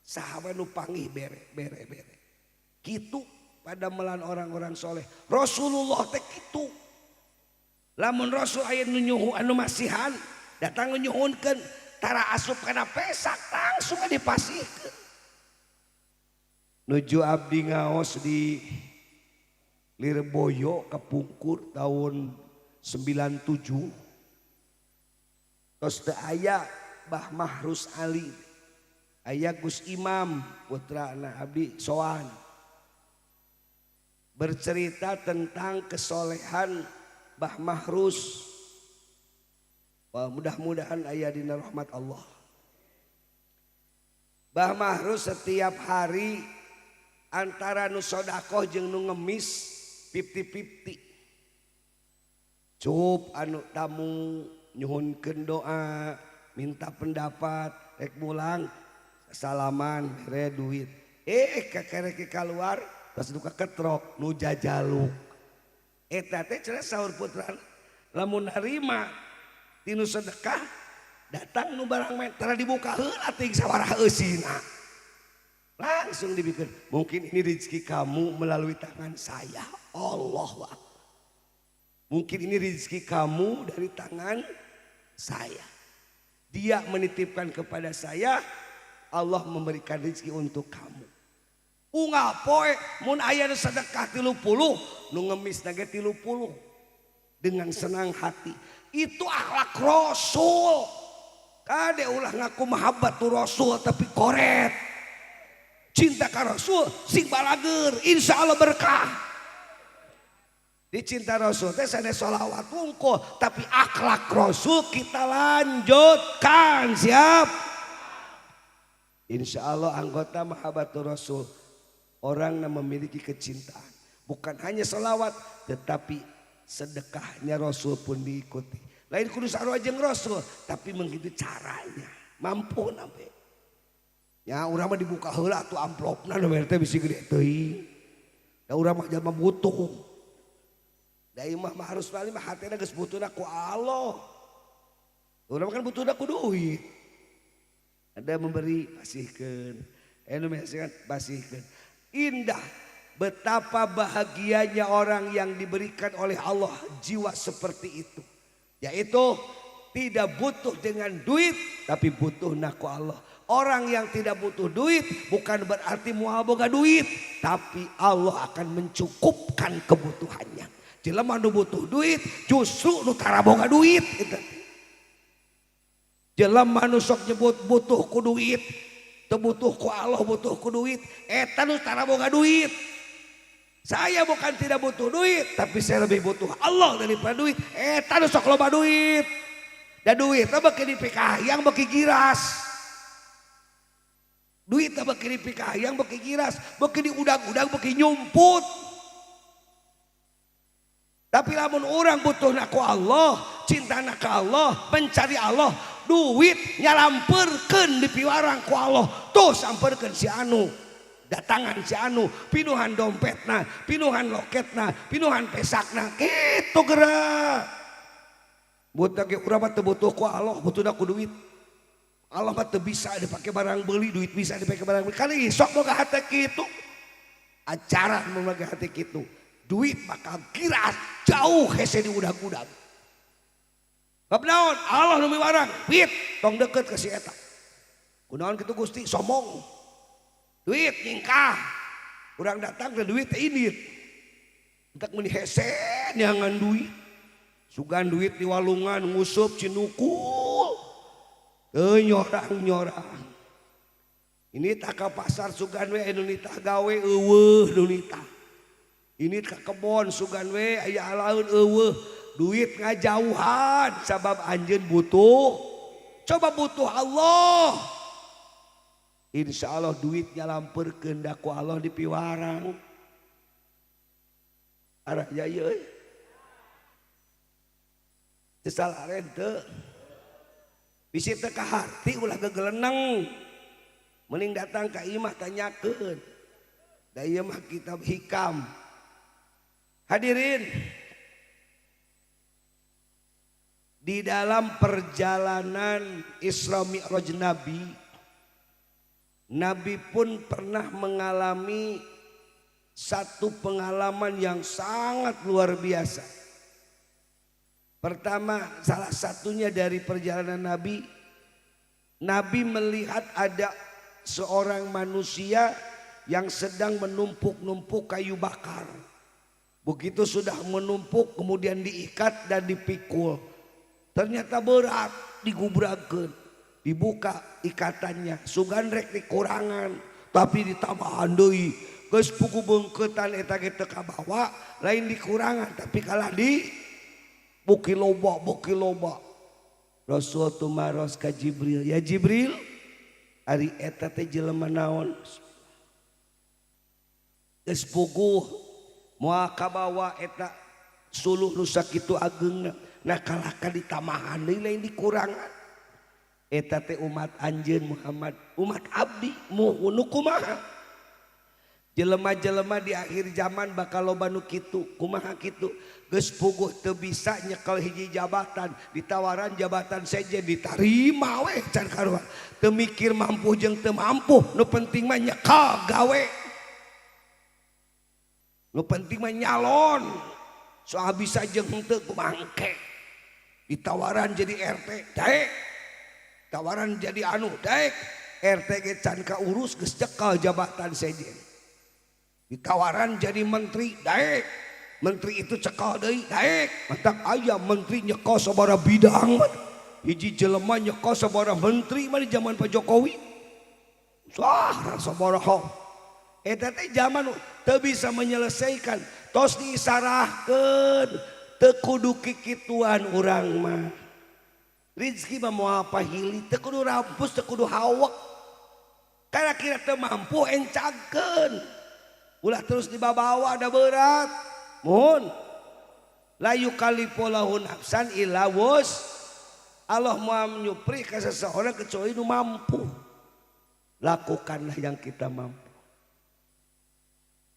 Saha nu panggih bere. Kitu pada melan orang-orang soleh. Rasulullah teh kitu. Lamun Rasul aya nu nyuhu anu masihan, datang nyuhunkeun tara asup kana pesak langsung dipasihkeun. Nuju abdi ngaos di Lirboyo Kapungkur tahun 97. Tos teu aya Mbah Mahrus Ali. Aya Gus Imam putrana abdi soan. Bercerita tentang kesolehan Mbah Mahrus. Wah, mudah-mudahan aya dina rahmat Allah. Mbah Mahrus setiap hari antara nu sodakoh jeung nu ngemis 50-50. Cup anu tamu nyuhunkeun doa, minta pendapat, rek mulang salaman mere duit. Kakerek keluar pas duka ketrok nu jajaluk. Eta teh cenah saur putra lamun narima tinu sedekah datang nu barang tara dibuka heula teuing sawarah eusina. Langsung dibikeun, mungkin ini rezeki kamu melalui tangan saya. Allah. Mungkin ini rezeki kamu dari tangan saya. Dia menitipkan kepada saya, Allah memberikan rezeki untuk kamu. Unggal poe mun aya nu sedekah 30, nu ngemis na ge 30 dengan senang hati. Itu akhlak Rasul. Kade ulah ngaku mahabbat tu Rasul tapi koret. Cinta ka Rasul sing balager, insya Allah berkah. Dicinta Rasul teh sane sholawat wungkul, tapi akhlak Rasul kita lanjutkan. Siap? Insya Allah anggota mahabbatur Rasul orang yang memiliki kecintaan. Bukan hanya sholawat tetapi sedekahnya Rasul pun diikuti. Lain kudu sarua jeung Rasul, tapi mengikuti caranya. Mampu nampe. Ya urang mah dibuka heula atuh amplopna nu teh bisi gede teuing. Da urang mah jalma butuh. Da ieu mah harus bali mah hatena geus butuhna ku Allah. Urang kan butuhna ku duit. Ada memberi pasihkeun. Nu mesikeun pasihkeun. Indah betapa bahagianya orang yang diberikan oleh Allah jiwa seperti itu. Yaitu tidak butuh dengan duit tapi butuh naku Allah. Orang yang tidak butuh duit bukan berarti moal boga duit, tapi Allah akan mencukupkan kebutuhannya. Jelema nu butuh duit justru nu tara boga duit gitu. Jelema nu sok nyebut butuh ku duit, teu butuh ku Allah, butuh ku duit, eta nu tara boga duit. Saya bukan tidak butuh duit, tapi saya lebih butuh Allah daripada duit. Eta nu sok loba duit. Da duit teh beuki dipikayang beuki giras. Duit teh beuki dipikayang beuki giras, beuki diudag-udag beuki nyumput. Tapi lamun orang butuh ku Allah, cinta ka Allah, mencari Allah, duit nyalamperkeun di piwarang ku Allah. Tuh samperkeun si anu. Datangan si anu, pinuhan dompetna, pinuhan loketna, pinuhan pesakna, gitu gerak. Buat ge urang mah teu butuh ku Allah, butuhna ku duit. Allah mah teu bisa dipake barang beli, duit bisa dipake barang beli. Kali sok boga hate kitu. Acara mun boga hate kitu. Duit bakal giras jauh hese di udag-udag. Bab naon? Allah nu miwarang, duit tong deukeut ka si eta. Kunaon kitu Gusti? Somong. Duit nyingkah. Urang datang ke duit teh indit. Entek mun hese nyangan duit. Sugan duit di walungan ngusup cinukul. Nyorang-nyorang. Ini tak ke pasar sugan we anu nitah gawe eueuh nu nitah. Ini ke kebon sugan we aya alaun eueuh. Duit ngajauhan sabab anjeun butuh. Coba butuh Allah. Insya Allah duitnya lamperkeun da ku Allah di piwarang. Arah jaya euy. Teu salaren teu. bisi teu kaharti ulah gegeleneng mending datang ka imah tanyakeun da ieu mah kitab hikam. Hadirin, di dalam perjalanan Isra Mi'raj Nabi pun pernah mengalami satu pengalaman yang sangat luar biasa. Pertama, salah satunya dari perjalanan Nabi melihat ada seorang manusia yang sedang menumpuk-numpuk kayu bakar. Begitu sudah menumpuk kemudian diikat dan dipikul. Ternyata berat, digubrakeun, dibuka ikatannya, sugan rek dikurangan, tapi ditambahan deui. Geus pugu beungkeutan eta ge teu kabawa, lain dikurangan tapi kalah di buki loba. Rasul tumaros ka Jibril, ya Jibril, ari eta teh jelema naon? Geus puguh moal kabawa eta suluh nu sakitu ageungna, nah kalah ka ditamahan deui lain dikurangan. Eta teh umat anjeun Muhammad, umat abdi muhun nu kumaha? Jelema-jelema di akhir zaman bakal loba nu kitu, kumaha kitu? Geus puguh teu bisa nyekel hiji jabatan, ditawaran jabatan sejen ditarima we can karuan. Teu mikir mampu jeung teu mampu, nu penting mah nyekel gawe. Nu penting mah nyalon. Soal bisa jeung henteu kumaha engke. Ditawaran jadi RT, daek. Tawaran jadi anu, daek. RT ge can kaurus geus nyekel jabatan sejen. Ditawaran jadi menteri, daek. Menteri itu cekal deui, daek. Matak aya menteri nyekal sabaraha bidang. Hiji jelema nyekal sabaraha menteri mah di zaman Pak Jokowi. Wah, sabaraha. Eta teh zaman teu bisa menyelesaikan, tos diisarahkeun, teu kudu kikituan urang mah. Rizki mah moal pahili, teu kudu rampus, teu kudu hawek. Kira-kira teu mampu encangkeun. Ulah terus dibawa ada berat. Mohon la yukallifu lahu nafsan illa wus. Allah mau menyupri ke seseorang kecuali nu mampu. Lakukanlah yang kita mampu.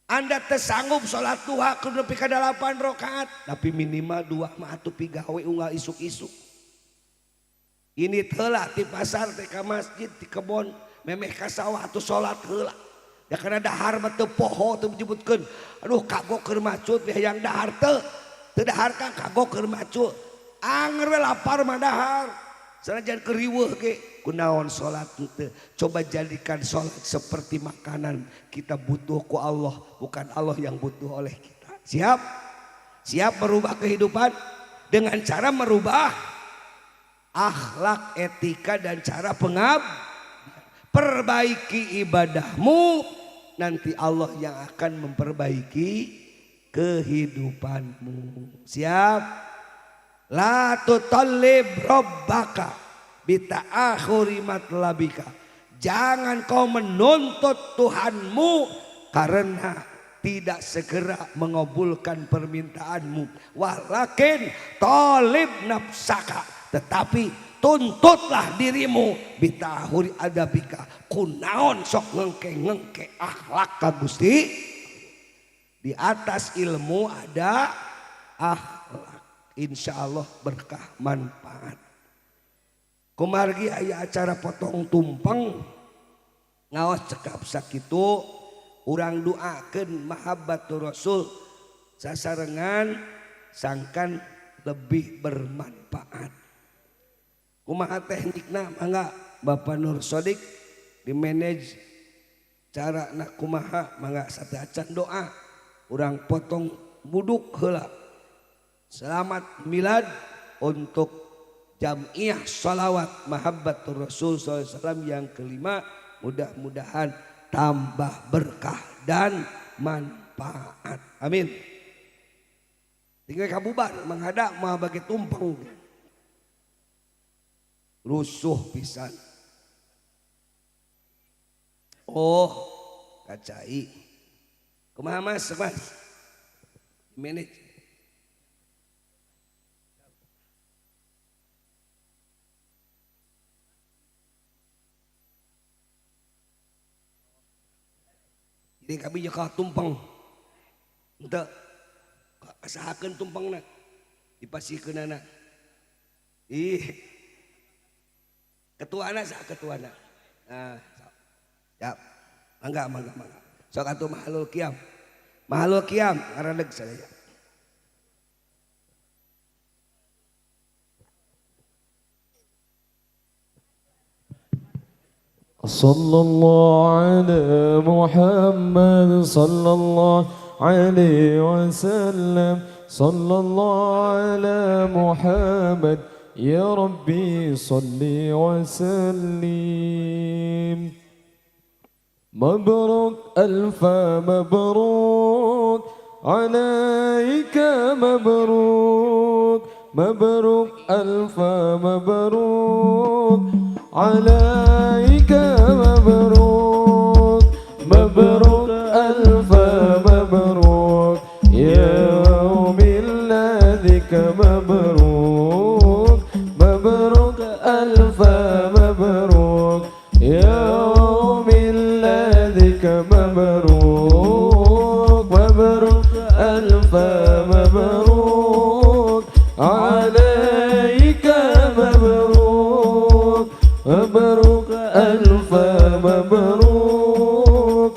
Anda tersanggup sholat duha kudu nepi ka 8 rakaat, tapi minimal 2 mah atuh pigawe unggal isuk-isuk. Ini heula ti pasar teh ka masjid ti kebon memeh ka sawah atuh sholat heula. Ya karena dahar mah teu poho teu menyebutkeun. Aduh kagok keur macut yang dahar teu dahar kan kagok keur macut. Anger we lapar mah dahar. Sanajan keriweuh ge kunaon salat teu. Coba jadikan salat seperti makanan. Kita butuh ku Allah, bukan Allah yang butuh oleh kita. Siap? Siap merubah kehidupan dengan cara merubah akhlak, etika dan cara pengabdian. Perbaiki ibadahmu, nanti Allah yang akan memperbaiki kehidupanmu. Siap? La tutallib rabbaka bita'akhuri matlabika. Jangan kau menuntut Tuhanmu karena tidak segera mengabulkan permintaanmu. Walakin talib nafsaka, tetapi tuntutlah dirimu bitahuri adabika, kunaon sok ngengke akhlak ka Gusti. Di atas ilmu ada akhlak, insya Allah berkah manfaat. Kumargi aya acara potong tumpeng ngaos cekap sakitu urang doakeun mahabbatur rasul sasarengan sangkan lebih bermanfaat. Kumaha teknikna mangga Bapak Nur Sodik di manage cara nak kumaha mangga sateacan doa urang potong buduk heula. Selamat milad untuk Jamiah Sholawat Mahabbatur Rasul SAW yang kelima. Mudah-mudahan tambah berkah dan manfaat. Amin. Tinggal kabubar menghadap mah bagi tumpeng. Rusuh pisan. Oh, kacai. Kumaha Mas? Manage. Jadi kami juga tumpeng. Entah kasahakeun tumpengna dipasihkeun anak. Ketuana sah ketuana. Nah, siap. Mangga. Sok atuh mahalul qiyam. Mahalul qiyam ngaradeg sadaya. Sallallahu ala Muhammad sallallahu alaihi wasallam sallallahu ala Muhammad ya Rabbi salli wa sallim. Mabruk alfa mabruk alaika mabruk mabruk alfa mabruk alaika mabruk mabruk alfa mabruk yaumil ladzika mabruk mabruk alfa mabruk yaumil ladzika mabruk mabruk alfa mabruk alaika mabruk mabruk alfa mabruk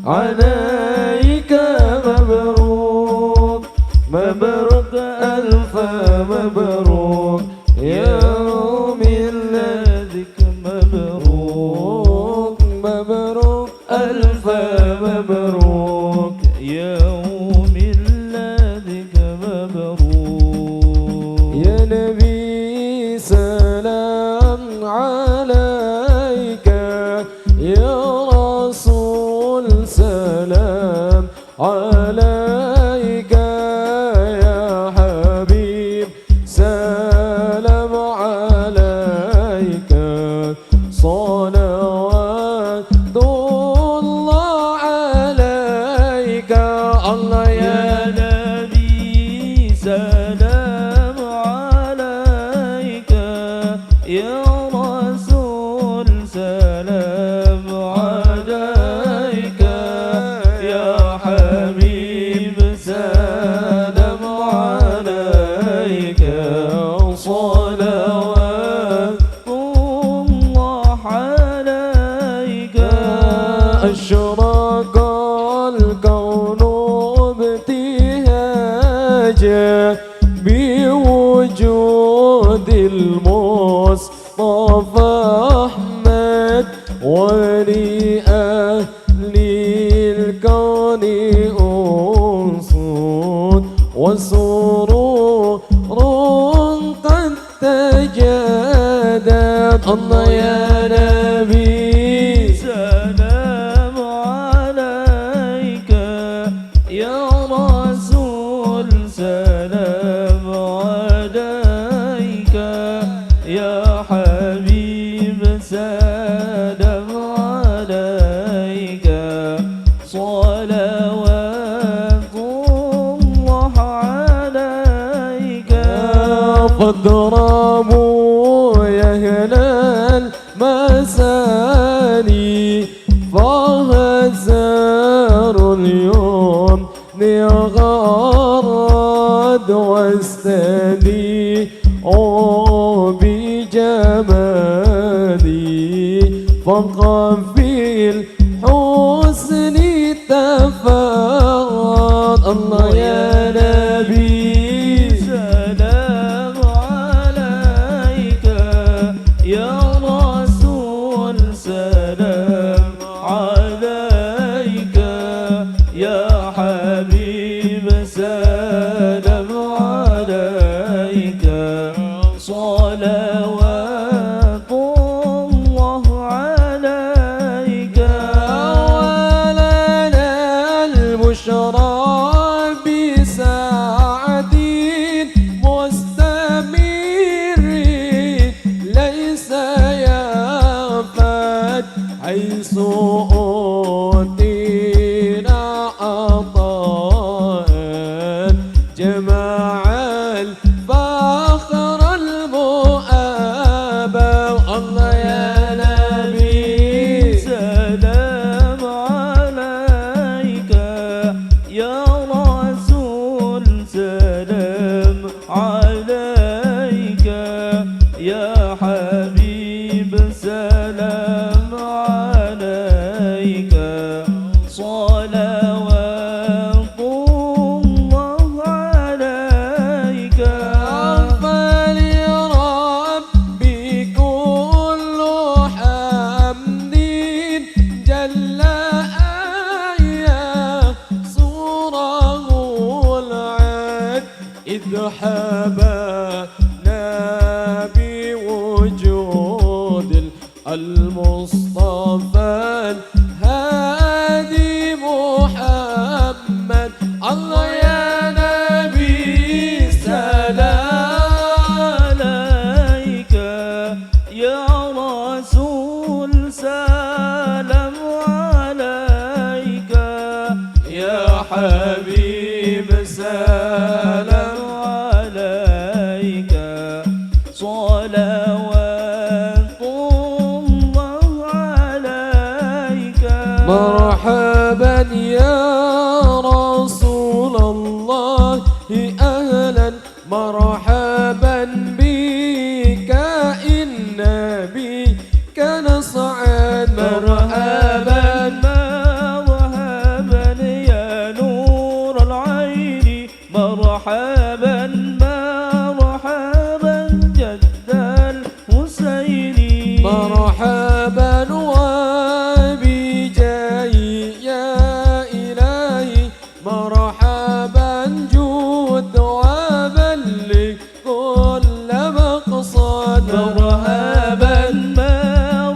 alaika mabruk mabruk alfa mabruk yaumil ladzika mabruk mabruk alfa mabruk yaumil ladzika mabruk. Ya Nabi salam alaika ya Rasul salam alaika ya Habib salam alaika salawatullah alaika. Allah ya Nabi salam alaika ya Rasul salam alaika ya Habib salam alaika salawatullah alaika. أشرق الكون ابتهاجا بوجود المصطفى أحمد ولأهل الكون أنصت وسرور قد تجدد. الله يا نبي سلام عليك يا رسول سلام عليك يا حبيب سلام عليك صلوات الله عليك. فاضربوا يا أهل المساني فهزار اليوم غرد واستدي بجمالي فقفي الحسن تفرد. الله يا نبي سلام عليك يا رسول سلام عليك يا حبيب سلام عليك صلوات الله عليك. ولنا البشرى بسعد مستمر ليس يفت حيث أوتينا عطاء جمع الفخر المؤابى. الله يا نبي سلام عليك سلام عليك صلوات الله عليك فلربي كل حمد جل صوره العد إذ حبانا بوجود المصطفى الهادي محمد الله يا نبي سلام عليك يا رسول سلام عليك يا حبيب سلام عليك صلوات الله عليك مرحبا يا رسول الله أهلا مرحبا بك النبي كان صعد مرحبا مرحبا يا نور العين مرحبا مرحبا جد الحسين مرحبا وبجاي يا إلهي مرحبا جود وبلغ كل مقصد مرحبا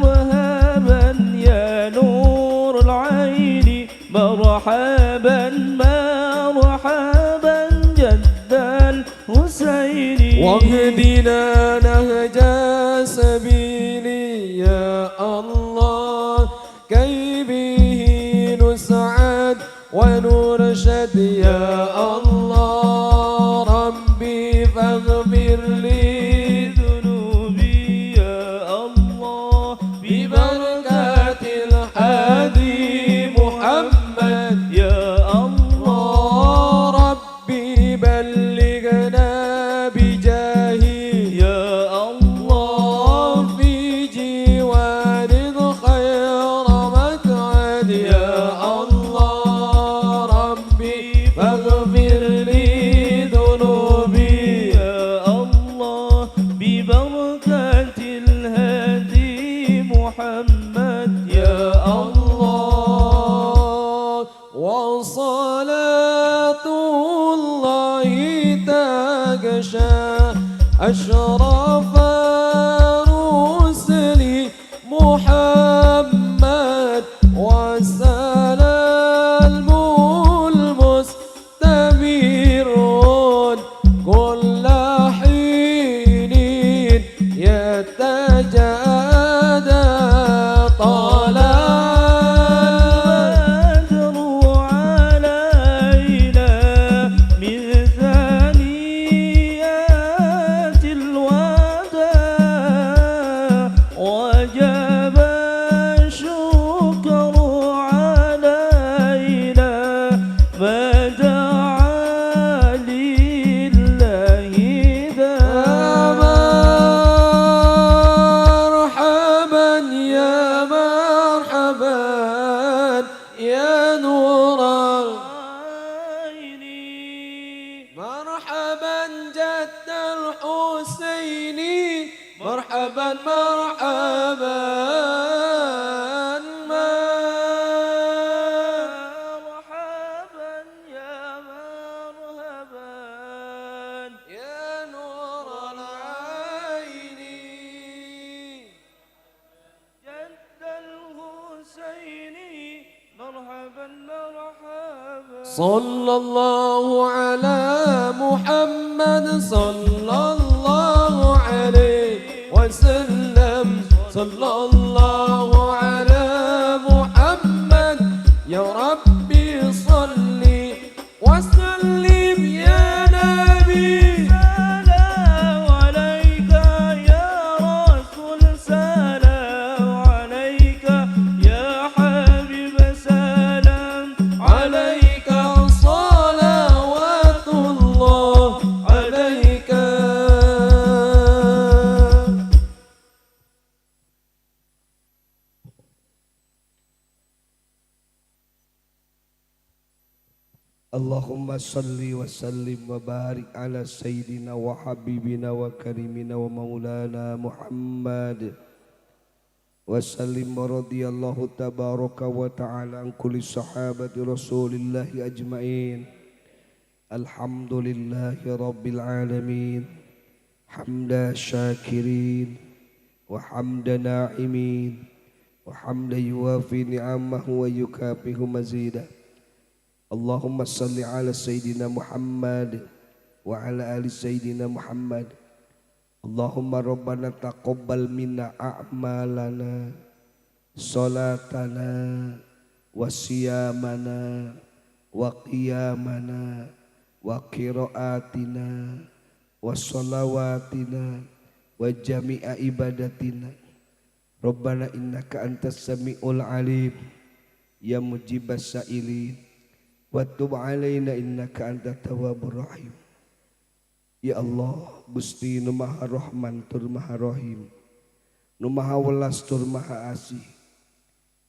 مرحبا يا نور العين مرحبا مرحبا جد الحسين واهدنا نهج سبيلي يا الله كي به نسعد ونرشد يا الله ربي فاغفر لي ذنوبي يا الله ببركة الحادي محمد يا الله ربي بلغنا بجاهه يا الله في جوار خير مقعد يا الله ربي فاغفر لي ذنوبي يا الله ببركة الهادي محمد يا الله وصلاة الله تغشى أشرف رسل محمد وسلام المستمر كل حين يتجادى البدر علينا من ثنيات الوداع وجب الشكر علينا ما دعا لله داع مرحبا يا مرحبا يا نور مرحبا جد الحسين مرحبا مرحبا مرحبا يا مرحبا يا نور العين جد الحسين مرحبا مرحبا صلى الله على محمد صلى الله عليه وسلم صلى الله على محمد يا ربي صلي وسلم يا نبي سلام عليك يا رسول سلام عليك يا حبيب سلام عليك صلوات الله عليك Allahumma salli wa sallim wa barik ala sayyidina wa habibina wa karimina wa maulana Muhammad wa sallim wa radiyallahu tabaraka wa ta'ala an kulli sahabati rasulillahi ajma'in. Alhamdulillahi rabbil alamin hamda syakirin wa hamda na'imin wa hamda yuwafi ni'amahu wa yukafihu mazidah. Allahumma salli ala Sayyidina Muhammad wa ala ali Sayyidina Muhammad. Allahumma Rabbana taqabbal minna a'malana salatana wa siyamana wa qiyamana wa qiraatina wa salawatina wa jami'a ibadatina. Rabbana innaka antas sami'ul alim ya mujibas sa'ilin wa tub alaina innaka antat tawwabur rahim. Ya Allah, Gusti nu Maha Rahman tur Maha Rahim, nu Maha Welas tur Maha Asih.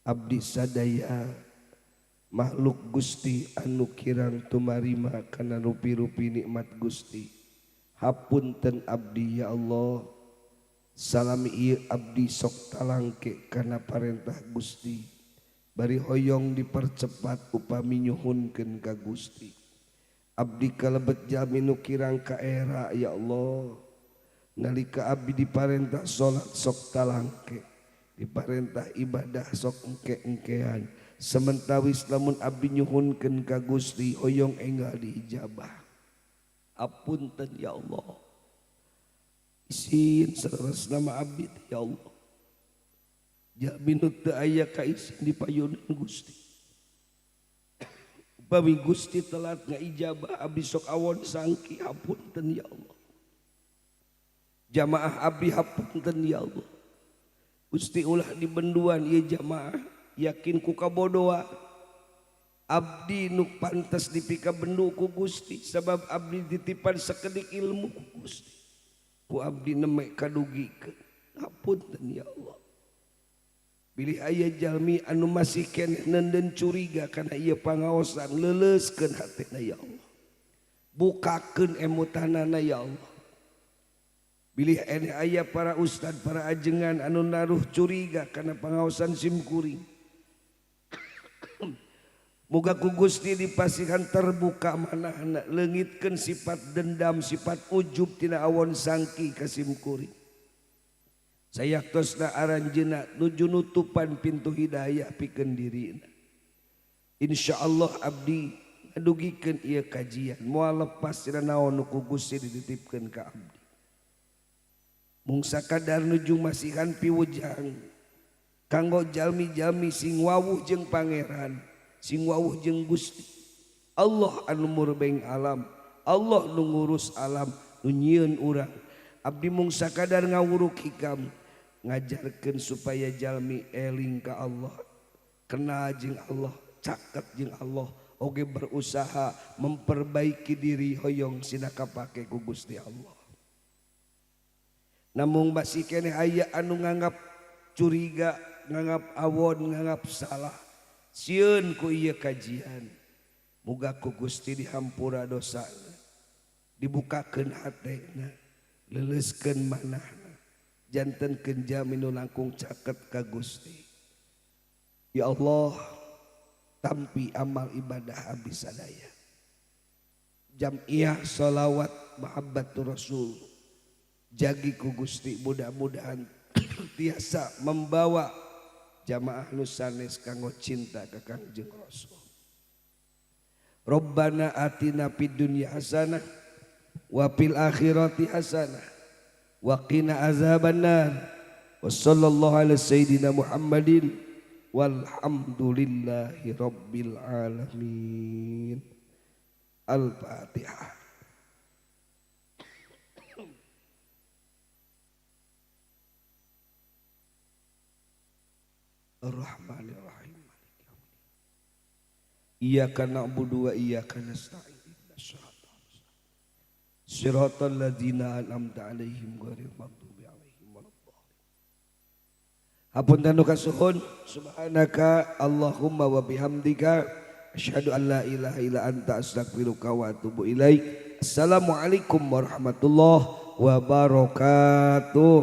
Abdi sadaya makhluk Gusti anu kirang tumarima kana rupi-rupi nikmat Gusti. Hapunten abdi ya Allah. Salami ieu abdi sok talangke kana parentah Gusti. Bari hoyong dipercepat upami nyuhunkeun ka Gusti. Abdi kalebet jalmi nu kirang ka era ya Allah. Nalika abdi diparentah salat sok talangke, diparentah ibadah sok engke-engkean. Sementawis lamun abdi nyuhunkeun ka Gusti hoyong enggal diijabah. Apunten ya Allah. Isin sanes nama abdi ya Allah. Jalmi nu teu aya kaisin di payunan Gusti. Upami Gusti telat ngaijabah abdi sok awon sangki hapunten ya Allah. Jamaah abdi hapunten ya Allah. Gusti ulah dibenduan ieu jamaah yakin ku kabodohan. Abdi nu pantes dipika bendu ku Gusti sabab abdi ditipan sakedik ilmu ku Gusti. Ku abdi neme kadugikeun. Hapunten ya Allah. Bilih aya jalmi anu masih keneh nenden curiga kana ieu pangaosan leuleskeun hatena ya Allah. Bukakeun emutanana ya Allah. Bilih eneh aya para ustad para ajengan anu naruh curiga kana pangaosan simkuring. Muga ku Gusti dipasihan terbuka manahna leungitkeun sifat dendam sifat ujub tina awon sangki ka simkuring. Sayaktosna aranjeuna nuju nutupan pintu hidayah pikeun dirina. Insyaallah abdi ngadugikeun ieu kajian moal lepas tina naon nu ku Gusti dititipkeun ka abdi. Mung sakadar nuju masihan piwujang kanggo jalmi-jalmi sing wawuh jeung pangeran, sing wawuh jeung Gusti. Allah anu murbeng alam, Allah nu ngurus alam, nu nyieun urang. Abdi mung sakadar ngawuruk hikam ngajarkeun supaya jalmi eling ka Allah, kenal jeung Allah, caket jeung Allah, oge berusaha memperbaiki diri hoyong sina kapake ku Gusti Allah. Namun masih keneh aya anu nganggap curiga, nganggap awon, nganggap salah. Sieun ku ieu kajian. Muga ku Gusti dihampura dosana, dibukakeun hatena, leuleuskeun manahna. Jantenkeun jalmi nu langkung caket ka Gusti. Ya Allah, tampi amal ibadah abdi sadaya. Jam'iyah sholawat mahabbatur Rasul. Jagi ku Gusti mudah-mudahan tiasa membawa jamaah nu sanes kanggo cinta ka Kangjeng Rasul. Rabbana atina fid dunya hasanah wa fil akhirati hasanah wa qina azabannar. Wa sallallahu ala sayyidina Muhammadin walhamdulillahi rabbil alamin. Al-Fatihah. Ar-Rahmanir-Rahim. Iyyaka na'budu wa iyyaka nasta'in. Shiratal ladzina an'amta 'alaihim ghairil maghdubi 'alaihim waladdallin. Hapunten nu kasuhun subhanaka Allahumma wa bihamdika Asyhadu an la ilaha illa anta astaghfiruka wa atubu ilaik. Assalamualaikum warahmatullahi wabarakatuh.